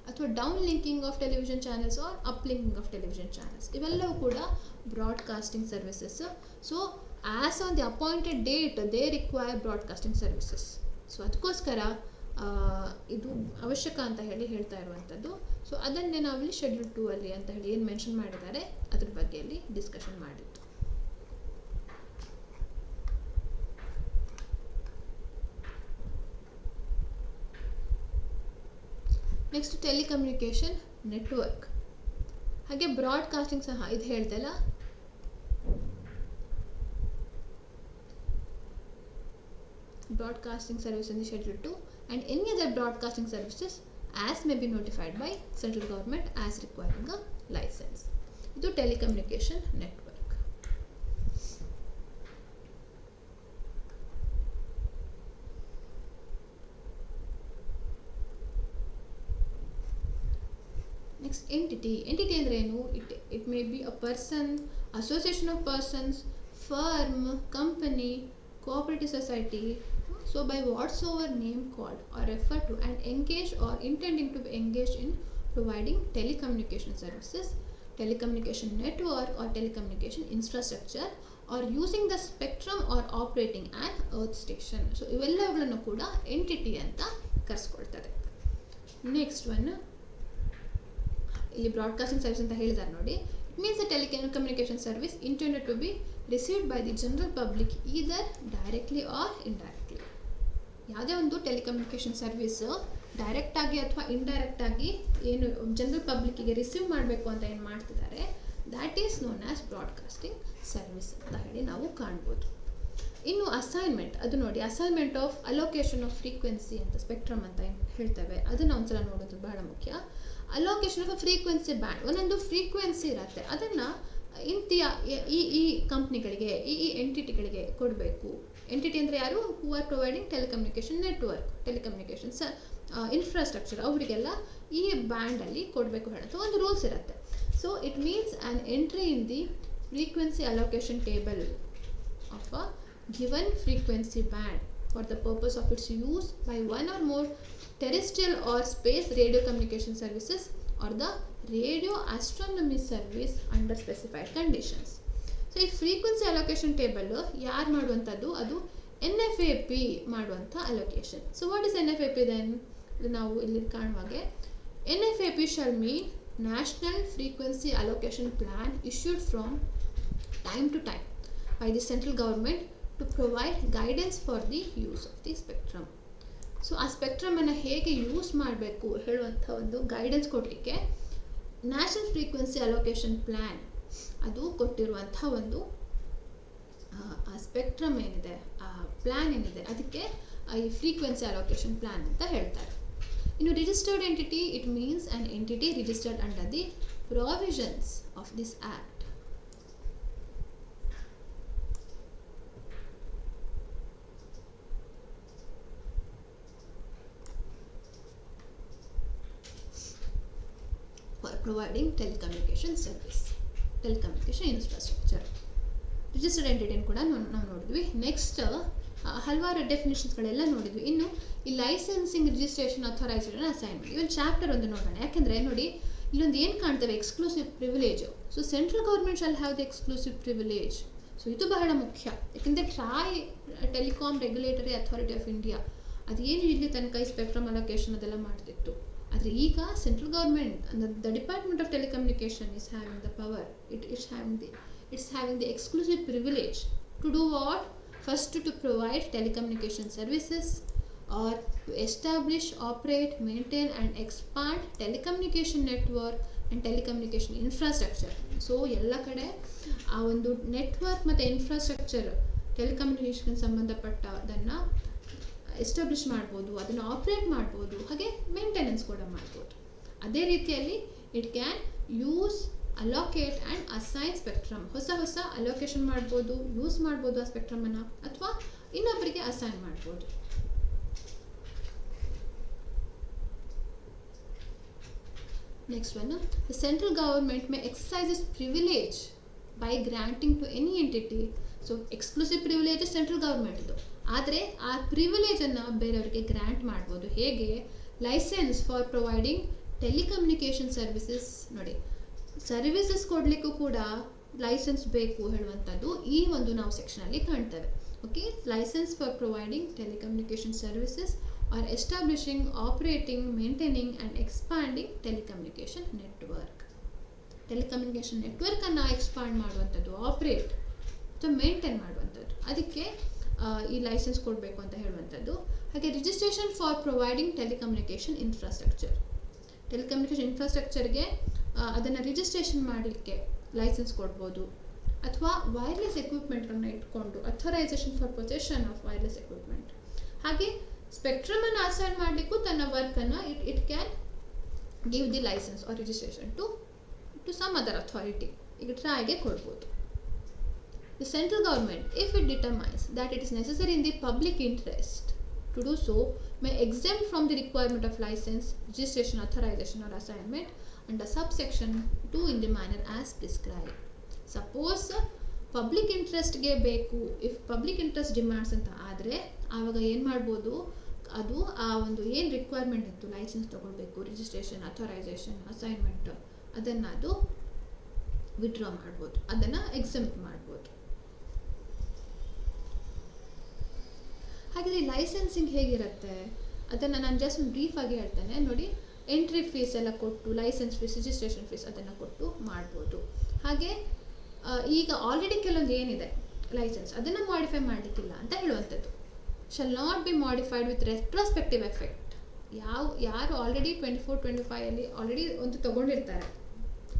ಅಥವಾ downlinking of television channels or uplinking of television channels, ಇವೆಲ್ಲವೂ ಕೂಡ broadcasting services. So as on the appointed date they require broadcasting services. So ಅದಕ್ಕೋಸ್ಕರ ಇದು ಅವಶ್ಯಕ ಅಂತ ಹೇಳ್ತಾ ಇರುವಂಥದ್ದು. ಸೊ ಅದನ್ನೇ ನಾವಿಲ್ಲಿ ಶೆಡ್ಯೂಲ್ 2 ಅಲ್ಲಿ ಅಂತ ಹೇಳಿ ಏನು ಮೆನ್ಷನ್ ಮಾಡಿದ್ದಾರೆ ಅದ್ರ ಬಗ್ಗೆ ಅಲ್ಲಿ ಡಿಸ್ಕಷನ್ ಮಾಡಿದ್ದು. ನೆಕ್ಸ್ಟ್ ಟೆಲಿಕಮ್ಯುನಿಕೇಷನ್ ನೆಟ್ವರ್ಕ್, ಹಾಗೆ ಬ್ರಾಡ್ಕಾಸ್ಟಿಂಗ್ ಸಹ ಇದು ಹೇಳ್ತಲ್ಲ. Broadcasting service in the schedule 2 and any other broadcasting services as may be notified by central government as requiring a license. ಇದು telecommunication network. Next, entity ಅಂದ್ರೆ ಏನು? It may be a person, association of persons, firm, company, cooperative society, so by whatsoever name called or referred to and engaged or intending to be engaged in providing telecommunication services, telecommunication network or telecommunication infrastructure, or using the spectrum or operating an earth station. So ಇವೆಲ್ಲವುಗಳನ್ನು ಕೂಡ entity ಅಂತ ಕರೆಸ್ಕೊಳ್ತಾರೆ. Next one, ಇಲ್ಲಿ broadcasting service ಅಂತ ಹೇಳಿದ್ದಾರೆ ನೋಡಿ. It means a telecommunication service intended to be received by the general public either directly or indirectly. ಯಾವುದೇ ಒಂದು telecommunication service ಡೈರೆಕ್ಟಾಗಿ ಅಥವಾ ಇಂಡೈರೆಕ್ಟಾಗಿ ಏನು ಜನರಲ್ ಪಬ್ಲಿಕ್ಕಿಗೆ ರಿಸೀವ್ ಮಾಡಬೇಕು ಅಂತ ಏನು ಮಾಡ್ತಿದ್ದಾರೆ, that is known as broadcasting service ಅಂತ ಹೇಳಿ ನಾವು ಕಾಣ್ಬೋದು. ಇನ್ನು ಅಸೈನ್ಮೆಂಟ್, ಅದು ನೋಡಿ, assignment of allocation off frequency ಅಂತ ಸ್ಪೆಕ್ಟ್ರಮ್ ಅಂತ ಹೇಳ್ತೇವೆ, ಅದನ್ನು ಒಂದ್ಸಲ ನೋಡೋದು ಬಹಳ ಮುಖ್ಯ. ಅಲೋಕೇಶನ್ ಆಫ್ ಫ್ರೀಕ್ವೆನ್ಸಿ ಬ್ಯಾಂಡ್, ಒಂದೊಂದು ಫ್ರೀಕ್ವೆನ್ಸಿ ಇರುತ್ತೆ, ಅದನ್ನು ಈ ಕಂಪ್ನಿಗಳಿಗೆ, ಈ ಎಂಟಿಟಿಗಳಿಗೆ ಕೊಡಬೇಕು. ಎಂಟಿಟಿ ಅಂದರೆ ಯಾರು? Who are providing telecommunication network, telecommunication infrastructure, ಅವರಿಗೆಲ್ಲ ಈ ಬ್ಯಾಂಡಲ್ಲಿ ಕೊಡಬೇಕು ಹೇಳೋದು ಒಂದು ರೂಲ್ಸ್ ಇರುತ್ತೆ. So it means an entry in the frequency allocation table of a given frequency band for the purpose of its use by one or more terrestrial or space radio communication services or the radio astronomy service under specified conditions. So ಈ frequency allocation table ಯಾರು ಮಾಡುವಂಥದ್ದು? ಅದು NFAP ಮಾಡುವಂಥ allocation. So what is NFAP then? ನಾವು ಇಲ್ಲಿ ಕಾಣುವಾಗೆ NFAP shall mean National Frequency Allocation Plan issued from time to time by the central government to provide guidance for the use of the spectrum. So ಆ ಸ್ಪೆಕ್ಟ್ರಮನ್ನು ಹೇಗೆ use ಮಾಡಬೇಕು ಹೇಳುವಂಥ ಒಂದು guidance ಕೊಡಲಿಕ್ಕೆ national frequency allocation plan ಅದು ಕೊಟ್ಟಿರುವಂಥ ಒಂದು ಆ ಸ್ಪೆಕ್ಟ್ರಮ್ ಏನಿದೆ, ಆ ಪ್ಲ್ಯಾನ್ ಏನಿದೆ, ಅದಕ್ಕೆ ಈ ಫ್ರೀಕ್ವೆನ್ಸಿ ಅಲೋಕೇಶನ್ ಪ್ಲ್ಯಾನ್ ಅಂತ ಹೇಳ್ತಾರೆ. ಇನ್ನು registered entity, it means an entity registered under the provisions of this act. Providing telecommunication service, telecommunication infrastructure. Registered ಎಂಟಿಟಿಯನ್ನು ಕೂಡ ನಾವು ನೋಡಿದ್ವಿ. ನೆಕ್ಸ್ಟ್ ಹಲವಾರು ಡೆಫಿನೇಷನ್ಸ್ಗಳೆಲ್ಲ ನೋಡಿದ್ವಿ. ಇನ್ನು ಈ ಲೈಸೆನ್ಸಿಂಗ್, ರಿಜಿಸ್ಟ್ರೇಷನ್, ಅಥರೈಸೇಷನ್, ಅಸೈನ್ಮೆಂಟ್, ಇವನ್ ಚಾಪ್ಟರ್ ಒಂದು ನೋಡೋಣ. ಯಾಕೆಂದರೆ ನೋಡಿ, ಇಲ್ಲೊಂದು ಏನು ಕಾಣ್ತೇವೆ, exclusive privilege. So central government shall have the exclusive privilege. So ಇದು ಬಹಳ ಮುಖ್ಯ. ಯಾಕೆಂದರೆ telecom regulatory authority of India ಅದೇನು ಇಲ್ಲಿ ತನಕ ಈ ಸ್ಪೆಕ್ಟ್ರಮ್ ಅಲೋಕೇಶನ್ ಅದೆಲ್ಲ ಮಾಡ್ತಿತ್ತು. ಆದರೆ ಈಗ central government the department of telecommunication is having the power, it's having the exclusive privilege to do what? First to provide telecommunication services or to establish, operate, maintain and expand telecommunication network and telecommunication infrastructure. So ಎಲ್ಲ ಕಡೆ ಆ ಒಂದು network ಮತ್ತು infrastructure telecommunication ಸಂಬಂಧಪಟ್ಟದನ್ನು establish ಮಾಡ್ಬೋದು, ಅದನ್ನು operate ಮಾಡ್ಬೋದು, ಹಾಗೆ maintenance ಕೂಡ ಮಾಡ್ಬೋದು. ಅದೇ ರೀತಿಯಲ್ಲಿ it can use, allocate and assign spectrum. ಹೊಸ ಅಲೋಕೇಶನ್ ಮಾಡ್ಬೋದು, ಯೂಸ್ ಮಾಡ್ಬೋದು ಆ ಸ್ಪೆಕ್ಟ್ರಮನ್ನು, ಅಥವಾ ಇನ್ನೊಬ್ಬರಿಗೆ ಅಸೈನ್ ಮಾಡ್ಬೋದು. Next one, the central government may exercise is privilege by granting to any entity. So exclusive privilege central ಗವರ್ಮೆಂಟ್ದು, ಆದರೆ ಆ ಪ್ರಿವಿಲೇಜನ್ನು ಬೇರೆಯವರಿಗೆ ಗ್ರ್ಯಾಂಟ್ ಮಾಡ್ಬೋದು. ಹೇಗೆ? Licence for providing telecommunication services. ನೋಡಿ, ಸರ್ವಿಸಸ್ ಕೊಡಲಿಕ್ಕೂ ಕೂಡ ಲೈಸೆನ್ಸ್ ಬೇಕು ಹೇಳುವಂಥದ್ದು ಈ ಒಂದು ನಾವು ಸೆಕ್ಷನಲ್ಲಿ ಕಾಣ್ತೇವೆ. Okay, licence for providing telecommunication services or establishing, operating, maintaining and expanding telecommunication network. Telecommunication ನೆಟ್ವರ್ಕನ್ನು ಎಕ್ಸ್ಪಾಂಡ್ ಮಾಡುವಂಥದ್ದು, ಆಪರೇಟ್ ಅಥವಾ ಮೇಂಟೈನ್ ಮಾಡುವಂಥದ್ದು, ಅದಕ್ಕೆ ಈ ಲೈಸೆನ್ಸ್ ಕೊಡಬೇಕು ಅಂತ ಹೇಳುವಂಥದ್ದು. ಹಾಗೆ registration for providing telecommunication infrastructure. Telecommunication ಇನ್ಫ್ರಾಸ್ಟ್ರಕ್ಚರ್ಗೆ ಅದನ್ನು ರಿಜಿಸ್ಟ್ರೇಷನ್ ಮಾಡಲಿಕ್ಕೆ ಲೈಸೆನ್ಸ್ ಕೊಡ್ಬೋದು. ಅಥವಾ ವೈರ್ಲೆಸ್ ಎಕ್ವಿಪ್ಮೆಂಟನ್ನು ಇಟ್ಕೊಂಡು authorisation for possession of wireless equipment. ಹಾಗೆ ಸ್ಪೆಕ್ಟ್ರಮನ್ನು ಅಸೈನ್ ಮಾಡಲಿಕ್ಕೂ ತನ್ನ ವರ್ಕನ್ನು it can give the licence or registration to some other authority. ಈಗ ಟ್ರಾಯ್ಗೆ ಕೊಡ್ಬೋದು. The central government, if it determines that it is necessary in the public interest to do so, may exempt from the requirement of license, registration, authorization or assignment under subsection 2 in the manner as prescribed. Suppose public interest ಗೆ ಬೇಕು, if public interest demands ಅಂತ ಆದರೆ ಆವಾಗ ಏನು ಮಾಡ್ಬೋದು? ಅದು ಆ ಒಂದು ಏನು ರಿಕ್ವೈರ್ಮೆಂಟ್ ಇತ್ತು, ಲೈಸೆನ್ಸ್ ತೊಗೊಳ್ಬೇಕು, ರಿಜಿಸ್ಟ್ರೇಷನ್, ಅಥರೈಸೇಷನ್, ಅಸೈನ್ಮೆಂಟ್, ಅದನ್ನು ಅದು ವಿಡ್ರಾ ಮಾಡ್ಬೋದು, ಅದನ್ನು ಎಕ್ಸೆಂಪ್ಟ್ ಮಾಡ್ಬೋದು. ಹಾಗಾದರೆ ಲೈಸೆನ್ಸಿಂಗ್ ಹೇಗಿರುತ್ತೆ ಅದನ್ನು ನಾನು ಜಸ್ಟ್ ಬ್ರೀಫಾಗಿ ಹೇಳ್ತೇನೆ. ನೋಡಿ, ಎಂಟ್ರಿ ಫೀಸ್ ಎಲ್ಲ ಕೊಟ್ಟು, ಲೈಸೆನ್ಸ್ ಫೀಸ್, ರಿಜಿಸ್ಟ್ರೇಷನ್ ಫೀಸ್ ಅದನ್ನು ಕೊಟ್ಟು ಮಾಡ್ಬೋದು. ಹಾಗೆ ಈಗ ಆಲ್ರೆಡಿ ಕೆಲವೊಂದು ಏನಿದೆ ಲೈಸೆನ್ಸ್, ಅದನ್ನು ಮಾಡಿಫೈ ಮಾಡಲಿಕ್ಕಿಲ್ಲ ಅಂತ ಹೇಳುವಂಥದ್ದು. Shall not be modified with retrospective effect. ಯಾರು ಆಲ್ರೆಡಿ 24-25 ಆಲ್ರೆಡಿ ಒಂದು ತೊಗೊಂಡಿರ್ತಾರೆ,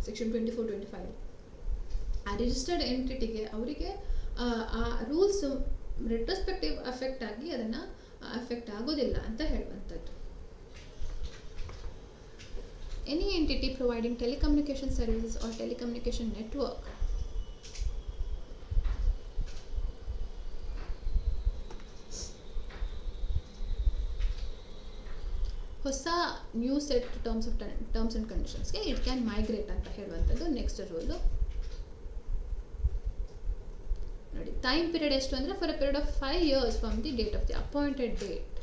ಸೆಕ್ಷನ್ 24-25, ಆ ರಿಜಿಸ್ಟರ್ಡ್ ಎಂಟಿಟಿಗೆ ಅವರಿಗೆ ಆ ರೂಲ್ಸು ರೆಟ್ರೋಸ್ಪೆಕ್ಟಿವ್ ಎಫೆಕ್ಟ್ ಆಗಿ ಅದನ್ನು ಎಫೆಕ್ಟ್ ಆಗೋದಿಲ್ಲ ಅಂತ ಹೇಳುವಂಥದ್ದು. Any entity providing telecommunication services or telecommunication network ಹೊಸ ನ್ಯೂ ಸೆಟ್ ಟರ್ಮ್ಸ್ ಆ್ಯಂಡ್ ಕಂಡೀಷನ್ಸ್ಗೆ ಇಟ್ ಕ್ಯಾನ್ ಮೈಗ್ರೇಟ್ ಅಂತ ಹೇಳುವಂಥದ್ದು ನೆಕ್ಸ್ಟ್ ರೂಲು. ನೋಡಿ, ಟೈಮ್ ಪೀರಿಯಡ್ ಎಷ್ಟು ಅಂದರೆ for a period of 5 years from the date of the appointed date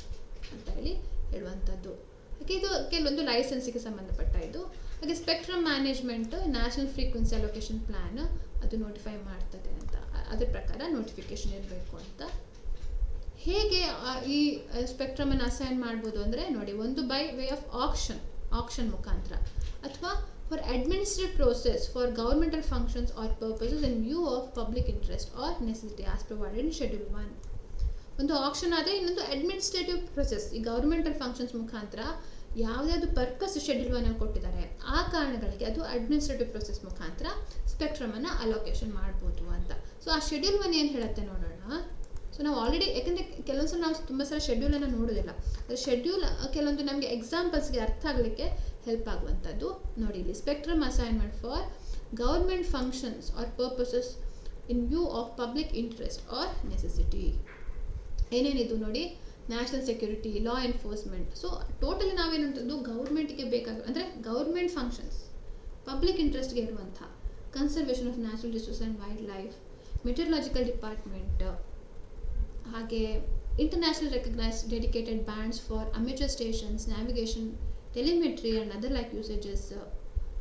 ಅಂತ ಹೇಳಿ ಹೇಳುವಂಥದ್ದು. ಹಾಗೆ ಇದು ಕೆಲವೊಂದು ಲೈಸೆನ್ಸಿಗೆ ಸಂಬಂಧಪಟ್ಟ ಇದು. ಹಾಗೆ spectrum management national frequency allocation plan ಅದು ನೋಟಿಫೈ ಮಾಡ್ತದೆ ಅಂತ, ಅದ್ರ ಪ್ರಕಾರ ನೋಟಿಫಿಕೇಶನ್ ಇರಬೇಕು ಅಂತ. ಹೇಗೆ ಈ ಸ್ಪೆಕ್ಟ್ರಮನ್ನು ಅಸೈನ್ ಮಾಡ್ಬೋದು ಅಂದರೆ ನೋಡಿ, ಒಂದು ಬೈ ವೇ ಆಫ್ ಆಕ್ಷನ್ ಮುಖಾಂತರ, ಅಥವಾ for administrative process for governmental functions or purposes in view of public interest or necessity as provided in schedule 1. ಒಂದು ಆಕ್ಷನ್ ಆದರೆ ಇನ್ನೊಂದು ಅಡ್ಮಿನಿಸ್ಟ್ರೇಟಿವ್ ಪ್ರೊಸೆಸ್, ಈ ಗೌರ್ಮೆಂಟಲ್ ಫಂಕ್ಷನ್ಸ್ ಮುಖಾಂತರ ಯಾವುದಾದ್ರು ಪರ್ಪಸ್ ಶೆಡ್ಯೂಲ್ 1 ಕೊಟ್ಟಿದ್ದಾರೆ, ಆ ಕಾರಣಗಳಿಗೆ ಅದು ಅಡ್ಮಿನಿಸ್ಟ್ರೇಟಿವ್ ಪ್ರೊಸೆಸ್ ಮುಖಾಂತರ ಸ್ಪೆಕ್ಟ್ರಮನ್ನು ಅಲೋಕೇಶನ್ ಮಾಡ್ಬೋದು ಅಂತ. ಸೊ ಆ ಶೆಡ್ಯೂಲ್ 1 ಏನು ಹೇಳುತ್ತೆ ನೋಡೋಣ. ಸೊ ನಾವು ಆಲ್ರೆಡಿ, ಯಾಕಂದರೆ ಕೆಲವೊಂದು ಸಲ ನಾವು ತುಂಬ ಸಲ ಶೆಡ್ಯೂಲನ್ನು ನೋಡೋದಿಲ್ಲ, ಅದು ಶೆಡ್ಯೂಲ್ ಕೆಲವೊಂದು ನಮಗೆ ಎಕ್ಸಾಂಪಲ್ಸ್ಗೆ ಅರ್ಥ ಆಗಲಿಕ್ಕೆ ಹೆಲ್ಪ್ ಆಗುವಂಥದ್ದು. ನೋಡಿ, ಇಲ್ಲಿ spectrum assignment for government functions or purposes in view of public interest or necessity. ಏನೇನಿದು ನೋಡಿ, national security, law enforcement. So totally ನಾವೇನಂತದ್ದು ಗೌರ್ಮೆಂಟ್ಗೆ ಅಂದರೆ ಗೌರ್ಮೆಂಟ್ ಫಂಕ್ಷನ್ಸ್, ಪಬ್ಲಿಕ್ ಇಂಟ್ರೆಸ್ಟ್ಗೆ ಇರುವಂಥ conservation of natural resource and wild life, meteorological department, ಹಾಗೆ international recognised dedicated bands for amateur stations, navigation, telemetry and other like usages,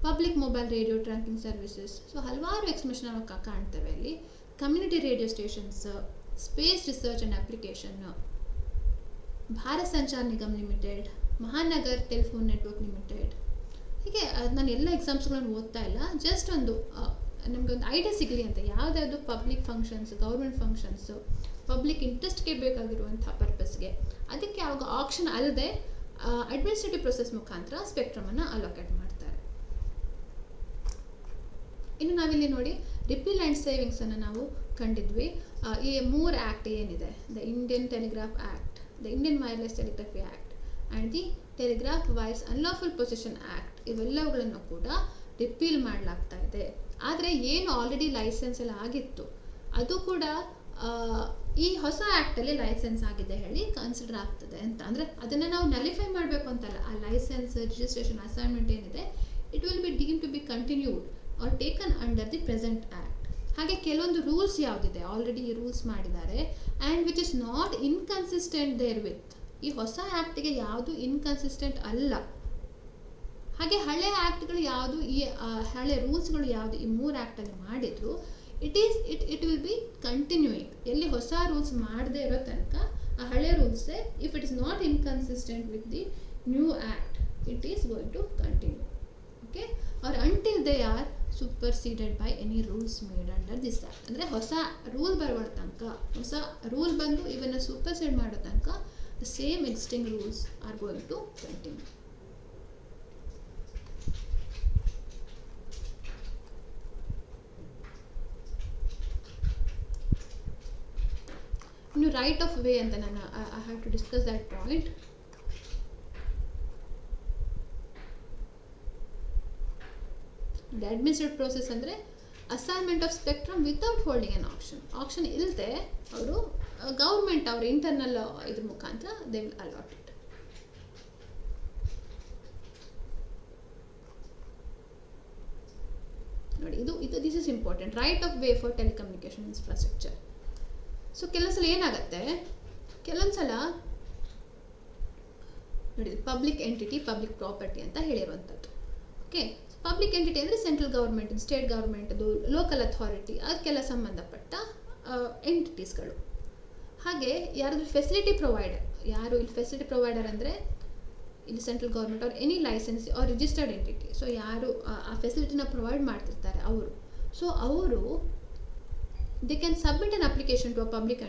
public mobile radio tracking services. So ಹಲವಾರು expression ನಾವು ಕಾಣ್ತೇವೆ ಅಲ್ಲಿ. Community radio stations, space research and application, Bharat Sanchar Nigam limited, Mahanagar telephone network limited. ಹೀಗೆ ನಾನು ಎಲ್ಲ ಎಕ್ಸಾಮ್ಸ್ಗಳನ್ನು ಓದ್ತಾ ಇಲ್ಲ, just ಒಂದು ನಮಗೆ ಒಂದು ಐಡಿಯಾ ಸಿಗಲಿ ಅಂತ. ಯಾವುದಾದ್ರು public functions, government functions, public ಇಂಟ್ರೆಸ್ಟ್ಗೆ ಬೇಕಾಗಿರುವಂಥ ಪರ್ಪಸ್ಗೆ, ಅದಕ್ಕೆ ಆವಾಗ ಆಕ್ಷನ್ ಅಲ್ಲದೆ ಅಡ್ಮಿನಿಸ್ಟ್ರೇಟಿವ್ ಪ್ರೊಸೆಸ್ ಮುಖಾಂತರ ಸ್ಪೆಕ್ಟ್ರಮನ್ನು ಅಲೋಕೇಟ್ ಮಾಡ್ತಾರೆ. ಇನ್ನು ನಾವಿಲ್ಲಿ ನೋಡಿ ರಿಪೀಲ್ ಆ್ಯಂಡ್ ಸೇವಿಂಗ್ಸನ್ನು ನಾವು ಕಂಡಿದ್ವಿ. ಈ 3 ಆ್ಯಕ್ಟ್ ಏನಿದೆ, the Indian telegraph act, the Indian wireless telegraphy act and the telegraph wires unlawful possession act, ಇವೆಲ್ಲವುಗಳನ್ನು ಕೂಡ ರಿಪೀಲ್ ಮಾಡಲಾಗ್ತಾ ಇದೆ. ಆದರೆ ಏನು ಆಲ್ರೆಡಿ ಲೈಸೆನ್ಸ್ ಎಲ್ಲ ಆಗಿತ್ತು ಅದು ಕೂಡ ಈ ಹೊಸ ಆ್ಯಕ್ಟಲ್ಲಿ ಲೈಸೆನ್ಸ್ ಆಗಿದೆ ಹೇಳಿ ಕನ್ಸಿಡರ್ ಆಗ್ತದೆ ಅಂತ. ಅಂದರೆ ಅದನ್ನು ನಾವು ನಲಿಫೈ ಮಾಡಬೇಕು ಅಂತಲ್ಲ, ಆ ಲೈಸೆನ್ಸ್ ರಿಜಿಸ್ಟ್ರೇಷನ್ ಅಸೈನ್ಮೆಂಟ್ ಏನಿದೆ it will be deem to be continued or taken under the present act. ಹಾಗೆ ಕೆಲವೊಂದು ರೂಲ್ಸ್ ಯಾವುದಿದೆ ಆಲ್ರೆಡಿ ಈ ರೂಲ್ಸ್ ಮಾಡಿದ್ದಾರೆ and which is not inconsistent therewith, ಈ ಹೊಸ ಆ್ಯಕ್ಟಿಗೆ ಯಾವುದು ಇನ್ಕನ್ಸಿಸ್ಟೆಂಟ್ ಅಲ್ಲ. ಹಾಗೆ ಹಳೆ ಆ್ಯಕ್ಟ್ಗಳು ಯಾವುದು, ಈ ಹಳೆ ರೂಲ್ಸ್ಗಳು ಯಾವುದು ಈ 3 ಆ್ಯಕ್ಟಲ್ಲಿ ಮಾಡಿದ್ರು ಇಟ್ ವಿಲ್ ಬಿ ಕಂಟಿನ್ಯೂಯಿಂಗ್. ಎಲ್ಲಿ ಹೊಸ ರೂಲ್ಸ್ ಮಾಡದೇ ಇರೋ ತನಕ ಆ ಹಳೆ ರೂಲ್ಸೇ, if it is not inconsistent with the new act it is going to continue. Okay, or until they are superseded by any rules made under this act. ಅಂದರೆ ಹೊಸ ರೂಲ್ ಬರೋ ತನಕ, ಹೊಸ ರೂಲ್ ಬಂದು ಇವನ್ನ ಸೂಪರ್ಸೀಡ್ ಮಾಡೋ ತನಕ the same existing rules are going to continue. ಇನ್ನು ರೈಟ್ ಆಫ್ ವೇ ಅಂತ ನಾನು I have to discuss that point. Administrative process ಅಂದರೆ assignment of spectrum without holding on auction. Auction ಇಲ್ಲದೆ ಅವರು ಗೌರ್ಮೆಂಟ್ ಅವರ ಇಂಟರ್ನಲ್ ಇದ್ರ ಮುಖಾಂತರ ದೇ ವಿಲ್ ಅಲಾಟ್ ಇಟ್. ನೋಡಿ ಇದು this is important, right of way for telecommunication infrastructure. So ಕೆಲವೊಂದ್ಸಲ ಏನಾಗುತ್ತೆ, ಕೆಲವೊಂದ್ಸಲ ನೋಡಿ ಪಬ್ಲಿಕ್ ಎಂಟಿಟಿ, ಪಬ್ಲಿಕ್ ಪ್ರಾಪರ್ಟಿ ಅಂತ ಹೇಳಿರುವಂಥದ್ದು. ಓಕೆ, ಪಬ್ಲಿಕ್ ಎಂಟಿಟಿ ಅಂದರೆ ಸೆಂಟ್ರಲ್ ಗೌರ್ಮೆಂಟ್, ಸ್ಟೇಟ್ ಗೌರ್ಮೆಂಟ್ದು, ಲೋಕಲ್ ಅಥಾರಿಟಿ, ಅದಕ್ಕೆಲ್ಲ ಸಂಬಂಧಪಟ್ಟ ಎಂಟಿಟೀಸ್ಗಳು. ಹಾಗೆ ಯಾರಾದರೂ ಫೆಸಿಲಿಟಿ ಪ್ರೊವೈಡರ್, ಯಾರು ಇಲ್ಲಿ ಫೆಸಿಲಿಟಿ ಪ್ರೊವೈಡರ್ ಅಂದರೆ ಇಲ್ಲಿ central government or any licence or registered entity. So ಯಾರು ಆ ಫೆಸಿಲಿಟಿನ ಪ್ರೊವೈಡ್ ಮಾಡ್ತಿರ್ತಾರೆ ಅವರು, ಸೊ ಅವರು they can submit an application to a public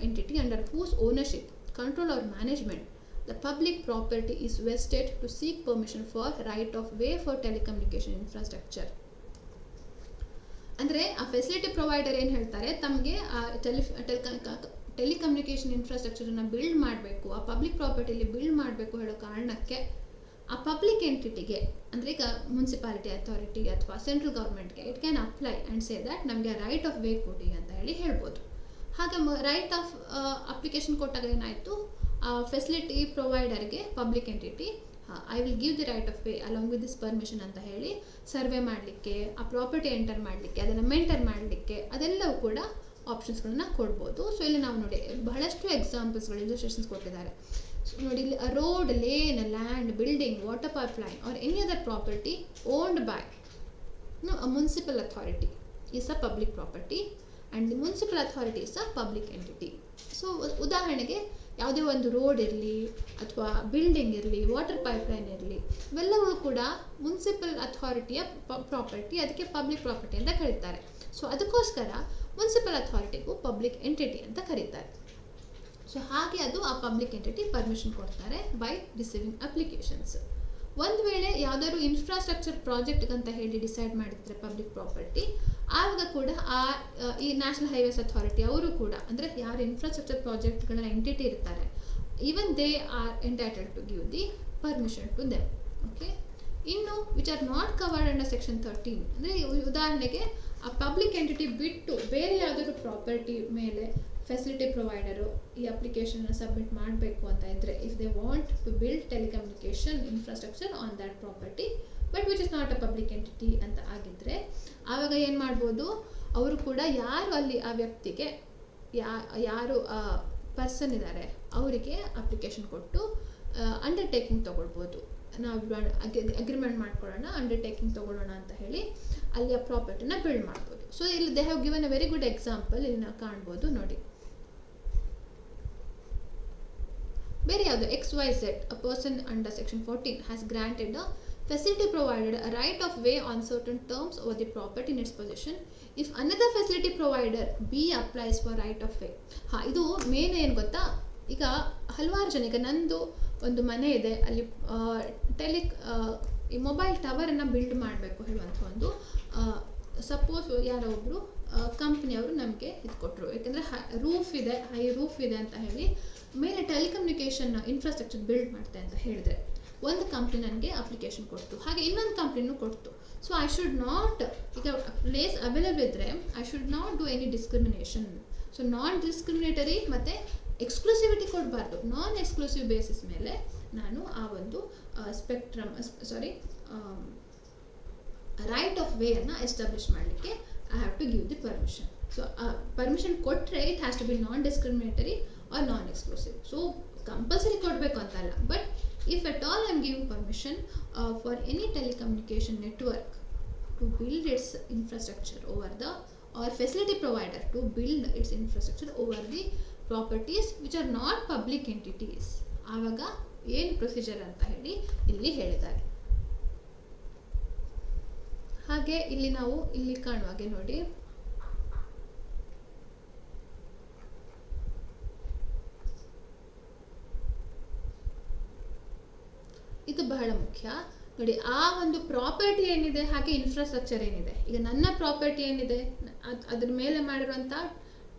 entity under whose ownership, control or management the public property is vested to seek permission for right of way for telecommunication infrastructure. ಅಂದರೆ ಆ facility provider ಏನು ಹೇಳ್ತಾರೆ, ತಮಗೆ ಆ telecommunication ಇನ್ಫ್ರಾಸ್ಟ್ರಕ್ಚರನ್ನು build ಮಾಡಬೇಕು, ಆ public ಪ್ರಾಪರ್ಟಿಲಿ build ಮಾಡಬೇಕು ಹೇಳೋ ಕಾರಣಕ್ಕೆ ಆ ಪಬ್ಲಿಕ್ ಎಂಟಿಟಿಗೆ, ಅಂದರೆ ಈಗ ಮುನ್ಸಿಪಾಲಿಟಿ ಅಥಾರಿಟಿ ಅಥವಾ ಸೆಂಟ್ರಲ್ ಗೌರ್ಮೆಂಟ್ಗೆ it can apply and say that ನಮಗೆ ರೈಟ್ ಆಫ್ ವೇ ಕೊಡಿ ಅಂತ ಹೇಳಿ ಹೇಳ್ಬೋದು. ಹಾಗೆ ರೈಟ್ ಆಫ್ ಅಪ್ಲಿಕೇಶನ್ ಕೊಟ್ಟಾಗ ಏನಾಯಿತು, ಆ ಫೆಸಿಲಿಟಿ ಪ್ರೊವೈಡರ್ಗೆ public entity I will give the right of way along with this permission ಅಂತ ಹೇಳಿ ಸರ್ವೆ ಮಾಡಲಿಕ್ಕೆ, ಆ ಪ್ರಾಪರ್ಟಿ ಎಂಟರ್ ಮಾಡಲಿಕ್ಕೆ, ಅದನ್ನು ಮೇಂಟೈನ್ ಮಾಡಲಿಕ್ಕೆ, ಅದೆಲ್ಲವೂ ಕೂಡ ಆಪ್ಷನ್ಸ್ಗಳನ್ನ ಕೊಡ್ಬೋದು. ಸೊ ಇಲ್ಲಿ ನಾವು ನೋಡಿ ಬಹಳಷ್ಟು ಎಕ್ಸಾಂಪಲ್ಸ್ಗಳು, ಇಲ್ಲಸ್ಟ್ರೇಷನ್ಸ್ ಕೊಟ್ಟಿದ್ದಾರೆ. ಸೊ ನೋಡಿ ಇಲ್ಲಿ road, lane, land, building, water pipeline R any other property owned by a municipal authority is a public property and the municipal authority is a public entity. So ಉದಾಹರಣೆಗೆ ಯಾವುದೇ ಒಂದು ರೋಡ್ ಇರಲಿ ಅಥವಾ ಬಿಲ್ಡಿಂಗ್ ಇರಲಿ, water pipeline ಇರಲಿ, ಇವೆಲ್ಲವೂ ಕೂಡ municipal ಅಥಾರಿಟಿಯ property, ಅದಕ್ಕೆ ಪಬ್ಲಿಕ್ ಪ್ರಾಪರ್ಟಿ ಅಂತ ಕರೀತಾರೆ. ಸೊ ಅದಕ್ಕೋಸ್ಕರ ಮುನ್ಸಿಪಲ್ ಅಥಾರಿಟಿಗೂ ಪಬ್ಲಿಕ್ ಎಂಟಿಟಿ ಅಂತ ಕರೀತಾರೆ. ಸೊ ಹಾಗೆ ಅದು ಆ ಪಬ್ಲಿಕ್ ಎಂಟಿಟಿ ಪರ್ಮಿಷನ್ ಕೊಡ್ತಾರೆ ಬೈ ರಿಸೀವಿಂಗ್ ಅಪ್ಲಿಕೇಶನ್ಸ್. ಒಂದು ವೇಳೆ ಯಾವುದಾದ್ರು ಇನ್ಫ್ರಾಸ್ಟ್ರಕ್ಚರ್ ಪ್ರಾಜೆಕ್ಟ್ಗಂತ ಹೇಳಿ ಡಿಸೈಡ್ ಮಾಡಿರ್ತಾರೆ ಪಬ್ಲಿಕ್ ಪ್ರಾಪರ್ಟಿ, ಆವಾಗ ಕೂಡ ಈ ನ್ಯಾಷನಲ್ ಹೈವೇಸ್ ಅಥಾರಿಟಿ ಅವರು ಕೂಡ, ಅಂದರೆ ಯಾರು ಇನ್ಫ್ರಾಸ್ಟ್ರಕ್ಚರ್ ಪ್ರಾಜೆಕ್ಟ್ಗಳ ಎಂಟಿಟಿ ಇರ್ತಾರೆ, even they are entitled to give the permission to them. Okay, ಇನ್ನು which are not covered under section 13, ಅಂದರೆ ಉದಾಹರಣೆಗೆ ಆ ಪಬ್ಲಿಕ್ ಎಂಟಿಟಿ ಬಿಟ್ಟು ಬೇರೆ ಯಾವುದಾದ್ರು ಪ್ರಾಪರ್ಟಿ ಮೇಲೆ ಫೆಸಿಲಿಟಿ ಪ್ರೊವೈಡರು ಈ ಅಪ್ಲಿಕೇಶನ್ನ ಸಬ್ಮಿಟ್ ಮಾಡಬೇಕು ಅಂತ ಇದ್ದರೆ, if they want to build telecommunication infrastructure on that property but which is not a public entity ಅಂತ ಆಗಿದ್ದರೆ, ಆವಾಗ ಏನು ಮಾಡ್ಬೋದು, ಅವರು ಕೂಡ ಯಾರು ಅಲ್ಲಿ ಆ ವ್ಯಕ್ತಿಗೆ ಯಾರು ಪರ್ಸನ್ ಇದ್ದಾರೆ ಅವರಿಗೆ ಅಪ್ಲಿಕೇಶನ್ ಕೊಟ್ಟು ಅಂಡರ್ಟೇಕಿಂಗ್ ತೊಗೊಳ್ಬೋದು. ನಾವು ಅಗ್ರಿಮೆಂಟ್ ಮಾಡ್ಕೊಳ್ಳೋಣ, ಅಂಡರ್ಟೇಕಿಂಗ್ ತೊಗೊಳ್ಳೋಣ ಅಂತ ಹೇಳಿ ಅಲ್ಲಿ ಆ ಪ್ರಾಪರ್ಟಿನ ಬಿಲ್ಡ್ ಮಾಡ್ಬೋದು. ಸೊ ಇಲ್ಲಿ they have given a very good example, ಇಲ್ಲಿ ನಾವು ಕಾಣ್ಬೋದು ನೋಡಿ. ಬೇರೆ ಯಾವುದು XYZ, a person under section 14 has granted a facility provider a right of way on certain terms over the property in its possession if another facility provider B applies for right of way. ಇದು main ಏನು ಗೊತ್ತಾ, ಈಗ ಹಲವಾರು ಜನ, ಈಗ ನಂದು ಒಂದು ಮನೆ ಇದೆ, ಅಲ್ಲಿ ಈ ಮೊಬೈಲ್ ಟವರನ್ನು ಬಿಲ್ಡ್ ಮಾಡಬೇಕು ಹೇಳುವಂಥ ಒಂದು ಸಪೋಸ್ ಯಾರೋ ಒಬ್ಬರು ಕಂಪ್ನಿಯವರು ನಮಗೆ ಇದು ಕೊಟ್ಟರು, ಯಾಕೆಂದರೆ ರೂಫ್ ಇದೆ, ಹೈ ರೂಫ್ ಇದೆ ಅಂತ ಹೇಳಿ ಮೇಲೆ ಟೆಲಿಕಮ್ಯುನಿಕೇಷನ್ ಇನ್ಫ್ರಾಸ್ಟ್ರಕ್ಚರ್ ಬಿಲ್ಡ್ ಮಾಡ್ತೆ ಅಂತ ಹೇಳಿದ್ರೆ ಒಂದು ಕಂಪ್ನಿ ನನಗೆ ಅಪ್ಲಿಕೇಶನ್ ಕೊಡ್ತು, ಹಾಗೆ ಇನ್ನೊಂದು ಕಂಪ್ನಿನೂ ಕೊಡ್ತು. ಸೊ ಐ ಶುಡ್ ನಾಟ್, ಈಗ ಪ್ಲೇಸ್ ಅವೈಲೇಬಲ್ ಇದ್ದರೆ I should not do any discrimination. So non discriminatory ಮತ್ತು ಎಕ್ಸ್ಕ್ಲೂಸಿವಿಟಿ ಕೊಡಬಾರ್ದು, ನಾನ್ ಎಕ್ಸ್ಕ್ಲೂಸಿವ್ ಬೇಸಿಸ್ ಮೇಲೆ ನಾನು ಆ ಒಂದು ರೈಟ್ ಆಫ್ ವೇಯನ್ನು ಎಸ್ಟಾಬ್ಲಿಷ್ ಮಾಡಲಿಕ್ಕೆ I have to give the permission. So permission ಕೊಟ್ಟರೆ it has to be non discriminatory or non exclusive. So compulsory ಕೊಡಬೇಕು ಅಂತಲ್ಲ, but if at all I am giving permission for any telecommunication network to build its infrastructure over the or facility provider to build its infrastructure over the properties which are not public entities, ಆವಾಗ ಏನು procedure ಅಂತ ಹೇಳಿ ಇಲ್ಲಿ ಹೇಳಿದ್ದಾರೆ. ಹಾಗೆ ಇಲ್ಲಿ ನಾವು ಇಲ್ಲಿ ಕಾಣುವಾಗೆ ನೋಡಿ, ಇದು ಬಹಳ ಮುಖ್ಯ ನೋಡಿ. ಆ ಒಂದು ಪ್ರಾಪರ್ಟಿ ಏನಿದೆ, ಹಾಗೆ ಇನ್ಫ್ರಾಸ್ಟ್ರಕ್ಚರ್ ಏನಿದೆ, ಈಗ ನನ್ನ ಪ್ರಾಪರ್ಟಿ ಏನಿದೆ ಅದ್ರ ಮೇಲೆ ಮಾಡಿರುವಂಥ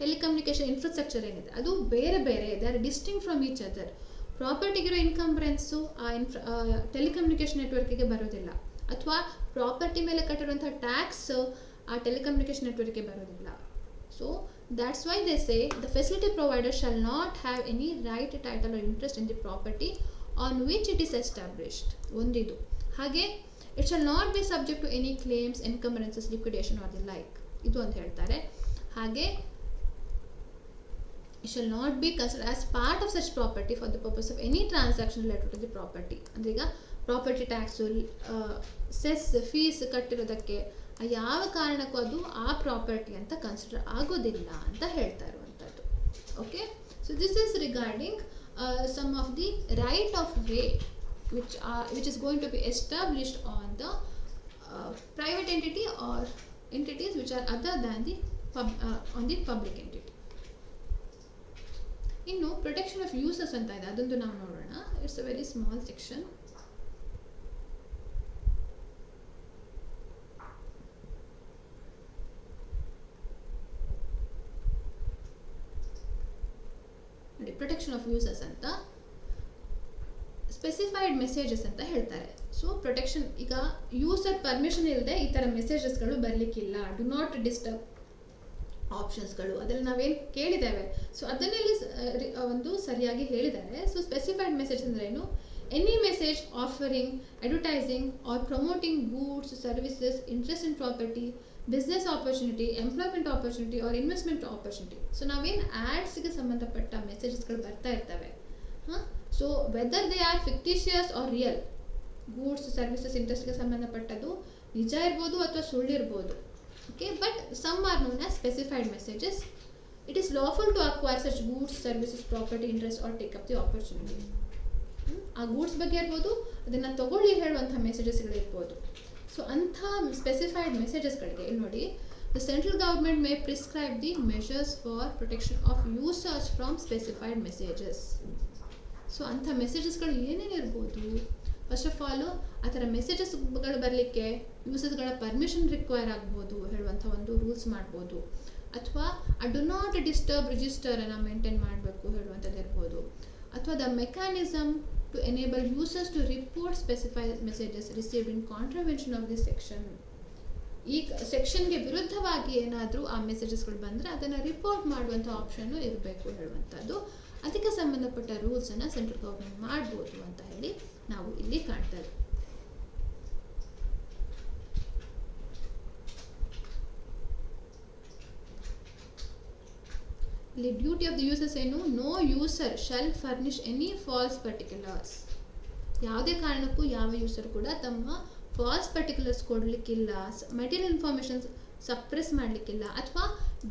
ಟೆಲಿಕಮ್ಯುನಿಕೇಷನ್ ಇನ್ಫ್ರಾಸ್ಟ್ರಕ್ಚರ್ ಏನಿದೆ ಅದು ಬೇರೆ ಬೇರೆ ಇದೆ, are distinct from each other. ಪ್ರಾಪರ್ಟಿಗಿರೋ ಇನ್ಕಂಬ್ರೆನ್ಸು ಆ ಟೆಲಿಕಮ್ಯುನಿಕೇಷನ್ ನೆಟ್ವರ್ಕಿಗೆ ಬರೋದಿಲ್ಲ, ಅಥವಾ ಪ್ರಾಪರ್ಟಿ ಮೇಲೆ ಕಟ್ಟಿರುವಂಥ ಟ್ಯಾಕ್ಸ್ ಆ ಟೆಲಿಕಮ್ಯುನಿಕೇಷನ್ ನೆಟ್ವರ್ಕ್ಗೆ ಬರೋದಿಲ್ಲ. So that's why they say the facility provider shall not have any right, title or interest in the property on which it is established. ಒಂದಿದು. ಹಾಗೆ it shall not be subject to any claims, encumbrances, liquidation or the like, ಇದು ಅಂತ ಹೇಳ್ತಾರೆ. ಹಾಗೆ it shall not be considered as part of such property for the purpose of any transaction related to the property. ಅಂದ್ರೆ ಈಗ property tax, cess, fees ಕಟ್ಟಿರೋದಕ್ಕೆ ಯಾವ ಕಾರಣಕ್ಕೂ ಅದು ಆ ಪ್ರಾಪರ್ಟಿ ಅಂತ ಕನ್ಸಿಡರ್ ಆಗೋದಿಲ್ಲ ಅಂತ ಹೇಳ್ತಾ ಇರುವಂಥದ್ದು. Okay, so this is regarding some of the right of way which is going to be established on the private entity or entities which are other than the on the public entity. ಇನ್ನು protection of uses ಅಂತ ಇದೆ, ಅದೊಂದು ನಾವು ನೋಡೋಣ. It's a very small section. ನೋಡಿ, protection of uses ಅಂತ specified messages ಅಂತ ಹೇಳ್ತಾರೆ. ಸೊ ಪ್ರೊಟೆಕ್ಷನ್, ಈಗ ಯೂಸರ್ ಪರ್ಮಿಷನ್ ಇಲ್ಲದೆ ಈ ಥರ ಮೆಸೇಜಸ್ಗಳು ಬರಲಿಕ್ಕಿಲ್ಲ, ಡು ನಾಟ್ ಡಿಸ್ಟರ್ಬ್ ಆಪ್ಷನ್ಸ್ಗಳು, ಅದರಲ್ಲಿ ನಾವೇನು ಕೇಳಿದ್ದೇವೆ ಸೊ ಅದನ್ನೆಲ್ಲಿ ಒಂದು ಸರಿಯಾಗಿ ಹೇಳಿದ್ದಾರೆ. ಸೊ ಸ್ಪೆಸಿಫೈಡ್ ಮೆಸೇಜ್ ಅಂದರೆ ಏನು? Any message offering, advertising or promoting goods, services, interest in property, business opportunity, employment opportunity or investment opportunity. So ನಾವೇನು ಆ್ಯಡ್ಸ್ಗೆ ಸಂಬಂಧಪಟ್ಟ ಮೆಸೇಜಸ್ಗಳು ಬರ್ತಾ ಇರ್ತವೆ, so whether they are fictitious or real, goods, services, ಇಂಟ್ರೆಸ್ಟ್ಗೆ ಸಂಬಂಧಪಟ್ಟದ್ದು ನಿಜ ಇರ್ಬೋದು ಅಥವಾ ಸುಳ್ಳಿರ್ಬೋದು. Okay, but some are known as specified messages. It is lawful to acquire such goods, services, property, interest or take up the opportunity. ಆ goods ಬಗ್ಗೆ ಇರ್ಬೋದು, ಅದನ್ನು ತಗೊಳ್ಳಿ ಹೇಳುವಂಥ ಮೆಸೇಜಸ್ಗಳು ಇರ್ಬೋದು. ಸೊ ಅಂಥ ಸ್ಪೆಸಿಫೈಡ್ ಮೆಸೇಜಸ್ಗಳಿಗೆ ಇಲ್ಲಿ ನೋಡಿ, the central government May prescribe the measures for protection of users from specified messages. So ಅಂಥ ಮೆಸೇಜಸ್ಗಳು ಏನೇನು ಇರ್ಬೋದು? ಫಸ್ಟ್ ಆಫ್ ಆಲು ಆ ಥರ ಮೆಸೇಜಸ್ಗಳು ಬರಲಿಕ್ಕೆ ಯೂಸರ್ಸ್ಗಳ ಪರ್ಮಿಷನ್ ರಿಕ್ವೈರ್ ಆಗ್ಬೋದು ಹೇಳುವಂಥ ಒಂದು ರೂಲ್ಸ್ ಮಾಡ್ಬೋದು, ಅಥವಾ ಆ ಡು ನಾಟ್ ಡಿಸ್ಟರ್ಬ್ ರಿಜಿಸ್ಟರನ್ನು ಮೇಂಟೈನ್ ಮಾಡಬೇಕು ಹೇಳುವಂಥದ್ದು ಇರ್ಬೋದು, ಅಥವಾ the mechanism to enable users to report specified messages received in contravention of this section. ಈ ಸೆಕ್ಷನ್ಗೆ ವಿರುದ್ಧವಾಗಿ ಏನಾದರೂ ಆ ಮೆಸೇಜಸ್ಗಳು ಬಂದರೆ ಅದನ್ನು ರಿಪೋರ್ಟ್ ಮಾಡುವಂಥ ಆಪ್ಷನ್ನು ಇರಬೇಕು ಹೇಳುವಂಥದ್ದು. ಅದಕ್ಕೆ ಸಂಬಂಧಪಟ್ಟ ರೂಲ್ಸನ್ನು ಸೆಂಟ್ರಲ್ ಗೌರ್ಮೆಂಟ್ ಮಾಡ್ಬೋದು ಅಂತ ಹೇಳಿ ನಾವು ಇಲ್ಲಿ ಕಾಣ್ತೇವೆ. ಇಲ್ಲಿ ಡ್ಯೂಟಿ ಆಫ್ ದ ಯೂಸರ್ಸ್ ಏನು, no user shall furnish any false particulars. ಯಾವುದೇ ಕಾರಣಕ್ಕೂ ಯಾವ ಯೂಸರ್ ಕೂಡ ತಮ್ಮ ಫಾಲ್ಸ್ ಪರ್ಟಿಕ್ಯುಲರ್ಸ್ ಕೊಡಲಿಕ್ಕಿಲ್ಲ, ಮೆಟೀರಿಯಲ್ ಇನ್ಫಾರ್ಮೇಷನ್ಸ್ ಸಪ್ರೆಸ್ ಮಾಡಲಿಕ್ಕಿಲ್ಲ, ಅಥವಾ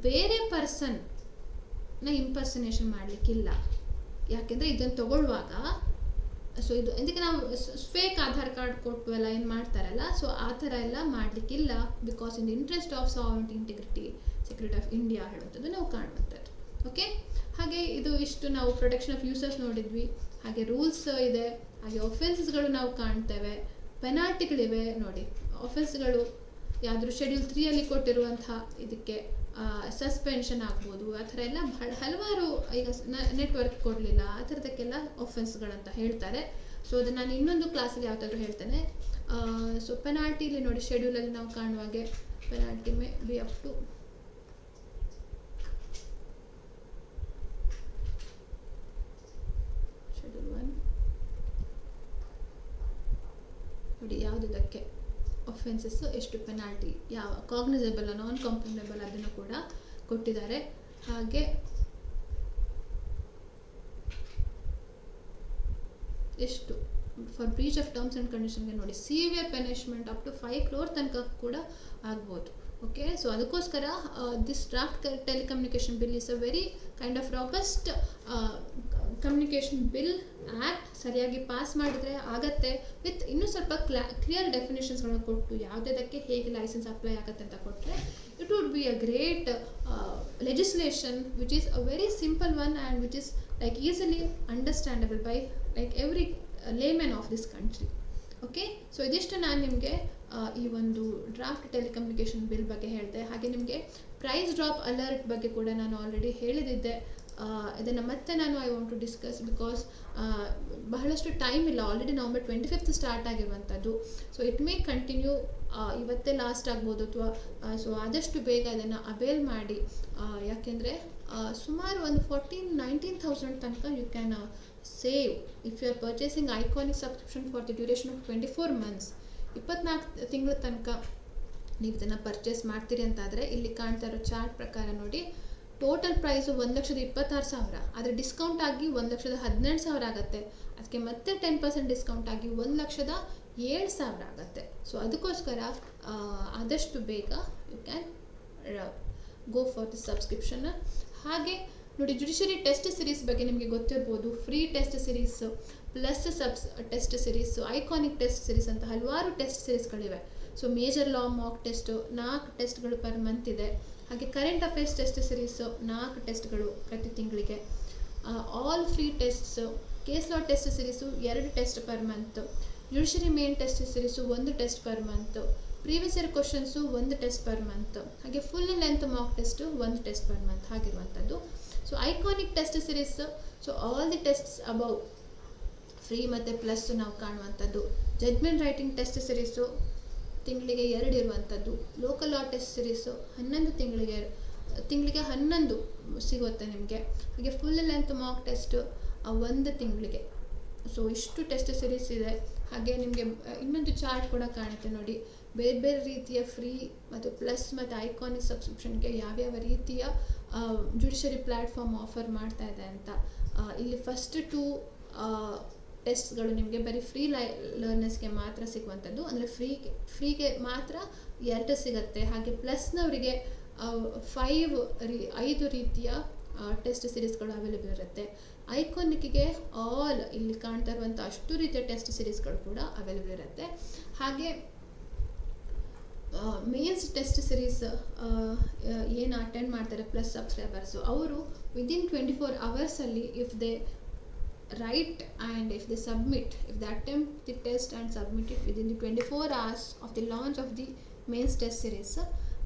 ಬೇರೆ ಪರ್ಸನ್ನ ಇಂಪರ್ಸನೇಷನ್ ಮಾಡಲಿಕ್ಕಿಲ್ಲ. ಯಾಕೆಂದರೆ ಇದನ್ನು ತಗೊಳ್ಳುವಾಗ ಸೊ ಇದು ಇದಕ್ಕೆ ನಾವು ಫೇಕ್ ಆಧಾರ್ ಕಾರ್ಡ್ ಕೊಟ್ಟುವೆಲ್ಲ ಏನು ಮಾಡ್ತಾರಲ್ಲ, ಸೊ ಆ ಥರ ಎಲ್ಲ ಮಾಡಲಿಕ್ಕಿಲ್ಲ. Because in the interest of sovereignty, integrity, security of India ಹೇಳುವಂಥದ್ದು ನಾವು ಕಾಣುವಂಥದ್ದು. ಓಕೆ, ಹಾಗೆ ಇದು ಇಷ್ಟು ನಾವು ಪ್ರೊಟೆಕ್ಷನ್ ಆಫ್ ಯೂಸರ್ಸ್ ನೋಡಿದ್ವಿ. ಹಾಗೆ ರೂಲ್ಸ್ ಇದೆ, ಹಾಗೆ ಒಫೆನ್ಸಸ್ಗಳು ನಾವು ಕಾಣ್ತೇವೆ, ಪೆನಾಲ್ಟಿಗಳಿವೆ ನೋಡಿ. ಒಫೆನ್ಸ್ಗಳು ಯಾವ್ದಾದ್ರು ಶೆಡ್ಯೂಲ್ 3 ಕೊಟ್ಟಿರುವಂತಹ ಇದಕ್ಕೆ ಸಸ್ಪೆನ್ಷನ್ ಆಗ್ಬೋದು, ಆ ಥರ ಎಲ್ಲ ಹಲವಾರು. ಈಗ ನೆಟ್ವರ್ಕ್ ಕೊಡಲಿಲ್ಲ, ಆ ಥರದಕ್ಕೆಲ್ಲ ಒಫೆನ್ಸ್ಗಳಂತ ಹೇಳ್ತಾರೆ. ಸೊ ಅದನ್ನು ನಾನು ಇನ್ನೊಂದು ಕ್ಲಾಸಲ್ಲಿ ಯಾವ್ದಾದ್ರು ಹೇಳ್ತೇನೆ. ಸೊ ಪೆನಾಲ್ಟಿಲಿ ನೋಡಿ, ಶೆಡ್ಯೂಲಲ್ಲಿ ನಾವು ಕಾಣುವಾಗೆ penalty may be up to schedule 1 ನೋಡಿ, ಯಾವುದಕ್ಕೆ ಒಫೆನ್ಸಸ್ ಎಷ್ಟು ಪೆನಾಲ್ಟಿ, ಯಾವ ಕಾಗ್ನಿಸೇಬಲ್, ನಾನ್ ಕಾಂಪ್ಲೇನಬಲ್ ಅದನ್ನು ಕೂಡ ಕೊಟ್ಟಿದ್ದಾರೆ. ಹಾಗೆ ಎಷ್ಟು for breach of terms and ಕಂಡೀಷನ್ಗೆ ನೋಡಿ, severe punishment up to 5 crore ತನಕ ಕೂಡ ಆಗ್ಬೋದು. ಓಕೆ, ಸೊ ಅದಕ್ಕೋಸ್ಕರ this draft telecommunication bill is a very kind of robust communication bill act. ಸರಿಯಾಗಿ ಪಾಸ್ ಮಾಡಿದ್ರೆ ಆಗತ್ತೆ, ವಿತ್ ಇನ್ನೂ ಸ್ವಲ್ಪ ಕ್ಲಿಯರ್ ಡೆಫಿನೇಷನ್ಸ್ಗಳನ್ನ ಕೊಟ್ಟು ಯಾವುದಕ್ಕೆ ಹೇಗೆ ಲೈಸೆನ್ಸ್ ಅಪ್ಲೈ ಆಗುತ್ತೆ ಅಂತ ಕೊಟ್ಟರೆ it would be a great legislation which is a very simple one and which is like easily understandable by like every layman of this country. Okay, so ಇದಿಷ್ಟು ನಾನು ನಿಮಗೆ ಈ ಒಂದು ಡ್ರಾಫ್ಟ್ ಟೆಲಿಕಮ್ಯುನಿಕೇಷನ್ ಬಿಲ್ ಬಗ್ಗೆ ಹೇಳಿದೆ. ಹಾಗೆ ನಿಮಗೆ ಪ್ರೈಸ್ ಡ್ರಾಪ್ ಅಲರ್ಟ್ ಬಗ್ಗೆ ಕೂಡ ನಾನು ಆಲ್ರೆಡಿ ಹೇಳಿದ್ದೆ. ಇದನ್ನು ಮತ್ತೆ ನಾನು I want to discuss because ಬಹಳಷ್ಟು ಟೈಮ್ ಇಲ್ಲ, ಆಲ್ರೆಡಿ ನವಂಬರ್ 25th ಸ್ಟಾರ್ಟ್ ಆಗಿರುವಂಥದ್ದು. ಸೊ ಇಟ್ ಮೇ ಕಂಟಿನ್ಯೂ, ಇವತ್ತೇ ಲಾಸ್ಟ್ ಆಗ್ಬೋದು ಅಥವಾ ಸೊ ಆದಷ್ಟು ಬೇಗ ಅದನ್ನು ಅವೇಲ್ ಮಾಡಿ. ಯಾಕೆಂದರೆ ಸುಮಾರು ಒಂದು 14,000-19,000 ತನಕ you can save if you are purchasing iconic subscription for the duration of 24 months. 24 ತಿಂಗಳ ತನಕ ನೀವು ಇದನ್ನು ಪರ್ಚೇಸ್ ಮಾಡ್ತೀರಿ ಅಂತಾದರೆ ಇಲ್ಲಿ ಕಾಣ್ತಾ ಇರೋ ಚಾರ್ಟ್ ಪ್ರಕಾರ ನೋಡಿ, ಟೋಟಲ್ ಪ್ರೈಸು 1,26,000, ಆದರೆ ಡಿಸ್ಕೌಂಟ್ ಆಗಿ 1,12,000 ಆಗುತ್ತೆ. ಅದಕ್ಕೆ ಮತ್ತೆ 10% ಡಿಸ್ಕೌಂಟ್ ಆಗಿ 1,07,000 ಆಗುತ್ತೆ. ಸೊ ಅದಕ್ಕೋಸ್ಕರ ಆದಷ್ಟು ಬೇಗ you can go for the subscription. ಹಾಗೆ ನೋಡಿ, ಜುಡಿಷರಿ ಟೆಸ್ಟ್ ಸಿರೀಸ್ ಬಗ್ಗೆ ನಿಮಗೆ ಗೊತ್ತಿರ್ಬೋದು. Free test series, plus test series, iconic test series ಅಂತ ಹಲವಾರು ಟೆಸ್ಟ್ ಸಿರೀಸ್ಗಳಿವೆ. So major law mock test 4 ಟೆಸ್ಟ್ಗಳು ಪರ್ ಮಂತ್ ಇದೆ. ಹಾಗೆ ಕರೆಂಟ್ ಅಫೇರ್ಸ್ ಟೆಸ್ಟ್ ಸಿರೀಸು 4 ಟೆಸ್ಟ್ಗಳು ಪ್ರತಿ ತಿಂಗಳಿಗೆ. All free tests, case law test series 2 test per month, judiciary main test series 1 test per month, previous year questions 1 test per month, ಹಾಗೆ full length mock test 1 test per month ಆಗಿರುವಂಥದ್ದು. So iconic test series, so all the tests above free ಮತ್ತು plus ನಾವು ಕಾಣುವಂಥದ್ದು. Judgement writing test series ತಿಂಗಳಿಗೆ 2 ಇರುವಂಥದ್ದು. Local ಲಾ test series 11 ತಿಂಗಳಿಗೆ 11 ಸಿಗುತ್ತೆ ನಿಮಗೆ. ಹಾಗೆ ಫುಲ್ ಲೆಂತ್ ಮಾಕ್ ಟೆಸ್ಟ್ 1 ತಿಂಗಳಿಗೆ. ಸೊ ಇಷ್ಟು ಟೆಸ್ಟ್ ಸಿರೀಸ್ ಇದೆ. ಹಾಗೆ ನಿಮಗೆ ಇನ್ನೊಂದು ಚಾರ್ಟ್ ಕೂಡ ಕಾಣುತ್ತೆ ನೋಡಿ, ಬೇರೆ ಬೇರೆ ರೀತಿಯ ಫ್ರೀ ಮತ್ತು ಪ್ಲಸ್ ಮತ್ತು ಐಕಾನಿಕ್ ಸಬ್ಸ್ಕ್ರಿಪ್ಷನ್ಗೆ ಯಾವ್ಯಾವ ರೀತಿಯ ಜುಡಿಷರಿ ಪ್ಲ್ಯಾಟ್ಫಾರ್ಮ್ ಆಫರ್ ಮಾಡ್ತಾ ಇದೆ ಅಂತ. ಇಲ್ಲಿ ಫಸ್ಟ್ 2 ಟೆಸ್ಟ್ಗಳು ನಿಮಗೆ ಬರೀ ಫ್ರೀ ಲರ್ನರ್ಸ್ಗೆ ಮಾತ್ರ ಸಿಗುವಂಥದ್ದು, ಅಂದರೆ ಫ್ರೀಗೆ ಮಾತ್ರ 2 ಸಿಗುತ್ತೆ. ಹಾಗೆ ಪ್ಲಸ್ನವರಿಗೆ 5 ರೀತಿಯ ಟೆಸ್ಟ್ ಸಿರೀಸ್ಗಳು ಅವೈಲೇಬಲ್ ಇರುತ್ತೆ. ಐಕಾನಿಕ್ಗೆ ಆಲ್ ಇಲ್ಲಿ ಕಾಣ್ತಾ ಇರುವಂಥ ಅಷ್ಟು ರೀತಿಯ ಟೆಸ್ಟ್ ಸಿರೀಸ್ಗಳು ಕೂಡ ಅವೈಲೇಬಲ್ ಇರುತ್ತೆ. ಹಾಗೆ ಮೇನ್ಸ್ ಟೆಸ್ಟ್ ಸಿರೀಸ್ ಏನು ಅಟೆಂಡ್ ಮಾಡ್ತಾರೆ ಪ್ಲಸ್ ಸಬ್ಸ್ಕ್ರೈಬರ್ಸು, ಅವರು within 24 hours if they write and if they submit, if they attempt the test and submit it within the 24 hours of the launch of the mains test series,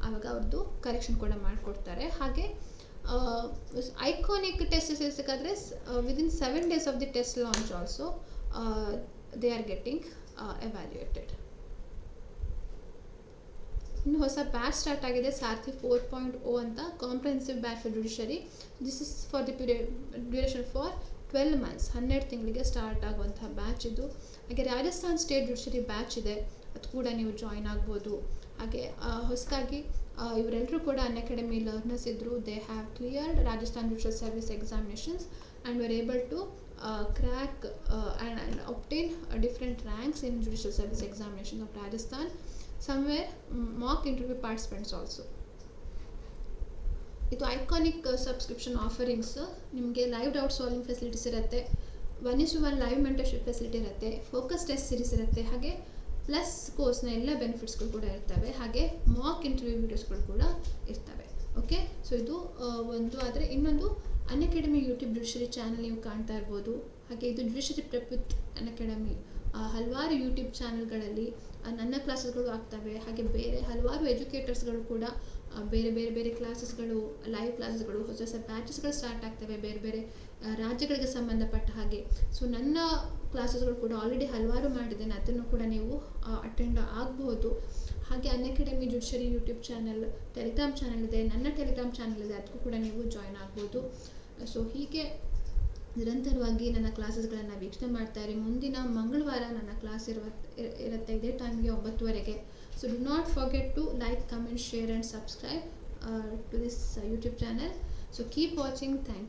ಆವಾಗ ಅವ್ರದ್ದು correction ಕೂಡ ಮಾಡಿಕೊಡ್ತಾರೆ. ಹಾಗೆ iconic test ಸಿರೀಸ್ಗಾದರೆ within 7 days of the test launch also they are getting evaluated. ಇನ್ನು ಹೊಸ batch start ಆಗಿದೆ, ಸಾರ್ಥಿ 4.0 ಅಂತ, comprehensive batch for judiciary. This is for the duration for 12 months, 12 ತಿಂಗಳಿಗೆ ಸ್ಟಾರ್ಟ್ ಆಗುವಂತಹ ಬ್ಯಾಚ್ ಇದು. ಹಾಗೆ ರಾಜಸ್ಥಾನ್ ಸ್ಟೇಟ್ ಜುಡಿಷರಿ ಬ್ಯಾಚ್ ಇದೆ, ಅದು ಕೂಡ ನೀವು ಜಾಯಿನ್ ಆಗ್ಬೋದು. ಹಾಗೆ ಹೊಸದಾಗಿ ಇವರೆಲ್ಲರೂ ಕೂಡ ಅನ್ಅಕಾಡೆಮಿ ಲರ್ನರ್ಸ್ ಇದ್ದರು. They have cleared Rajasthan judicial service examinations and were able to crack and obtain different ranks in judicial service examinations of Rajasthan. Somewhere mock interview participants also. ಇದು ಐಕಾನಿಕ್ ಸಬ್ಸ್ಕ್ರಿಪ್ಷನ್ ಆಫರಿಂಗ್ಸ್. ನಿಮಗೆ live doubt solving facilities ಇರುತ್ತೆ, 1:1 live mentorship facility ಇರುತ್ತೆ, focus test series ಇರುತ್ತೆ, ಹಾಗೆ plus ಕೋರ್ಸ್ನ ಎಲ್ಲ ಬೆನಿಫಿಟ್ಸ್ಗಳು ಕೂಡ ಇರ್ತವೆ, ಹಾಗೆ ಮಾಕ್ ಇಂಟರ್ವ್ಯೂ ವೀಡಿಯೋಸ್ಗಳು ಕೂಡ ಇರ್ತವೆ. ಓಕೆ, ಸೊ ಇದು ಒಂದು. ಆದರೆ ಇನ್ನೊಂದು ಅನ್ಅಕಾಡೆಮಿ ಯೂಟ್ಯೂಬ್ ಜುಡಿಷರಿ ಚಾನಲ್ ನೀವು ಕಾಣ್ತಾ ಇರ್ಬೋದು. ಹಾಗೆ ಇದು ಜುಡಿಷರಿ ಪ್ರೆಪ್ ವಿತ್ ಅನ್ಅಕಾಡೆಮಿ, ಹಲವಾರು ಯೂಟ್ಯೂಬ್ ಚಾನಲ್ಗಳಲ್ಲಿ ನನ್ನ ಕ್ಲಾಸಸ್ಗಳು ಆಗ್ತವೆ. ಹಾಗೆ ಬೇರೆ ಹಲವಾರು ಎಜುಕೇಟರ್ಸ್ಗಳು ಕೂಡ ಬೇರೆ ಬೇರೆ ಬೇರೆ ಕ್ಲಾಸಸ್ಗಳು, ಲೈವ್ ಕ್ಲಾಸಸ್ಗಳು, ಹೊಸ ಹೊಸ ಬ್ಯಾಚಸ್ಗಳು ಸ್ಟಾರ್ಟ್ ಆಗ್ತವೆ ಬೇರೆ ಬೇರೆ ರಾಜ್ಯಗಳಿಗೆ ಸಂಬಂಧಪಟ್ಟ ಹಾಗೆ. ಸೊ ನನ್ನ ಕ್ಲಾಸಸ್ಗಳು ಕೂಡ ಆಲ್ರೆಡಿ ಹಲವಾರು ಮಾಡಿದ್ದೇನೆ, ಅದನ್ನು ಕೂಡ ನೀವು ಅಟೆಂಡ್ ಆಗ್ಬೋದು. ಹಾಗೆ Unacademy judiciary YouTube channel, Telegram channel ಇದೆ, ನನ್ನ ಟೆಲಿಗ್ರಾಮ್ ಚಾನಲ್ ಇದೆ, ಅದಕ್ಕೂ ಕೂಡ ನೀವು ಜಾಯ್ನ್ ಆಗ್ಬೋದು. ಸೊ ಹೀಗೆ ನಿರಂತರವಾಗಿ ನನ್ನ ಕ್ಲಾಸಸ್ಗಳನ್ನು ವೀಕ್ಷಣೆ ಮಾಡ್ತಾ ಇರಿ. ಮುಂದಿನ ಮಂಗಳವಾರ ನನ್ನ ಕ್ಲಾಸ್ ಇರುತ್ತೆ ಇದೇ ಟೈಮ್ಗೆ 9:00 so do not forget to like, comment, share and subscribe to this YouTube channel. So keep watching. Thank you.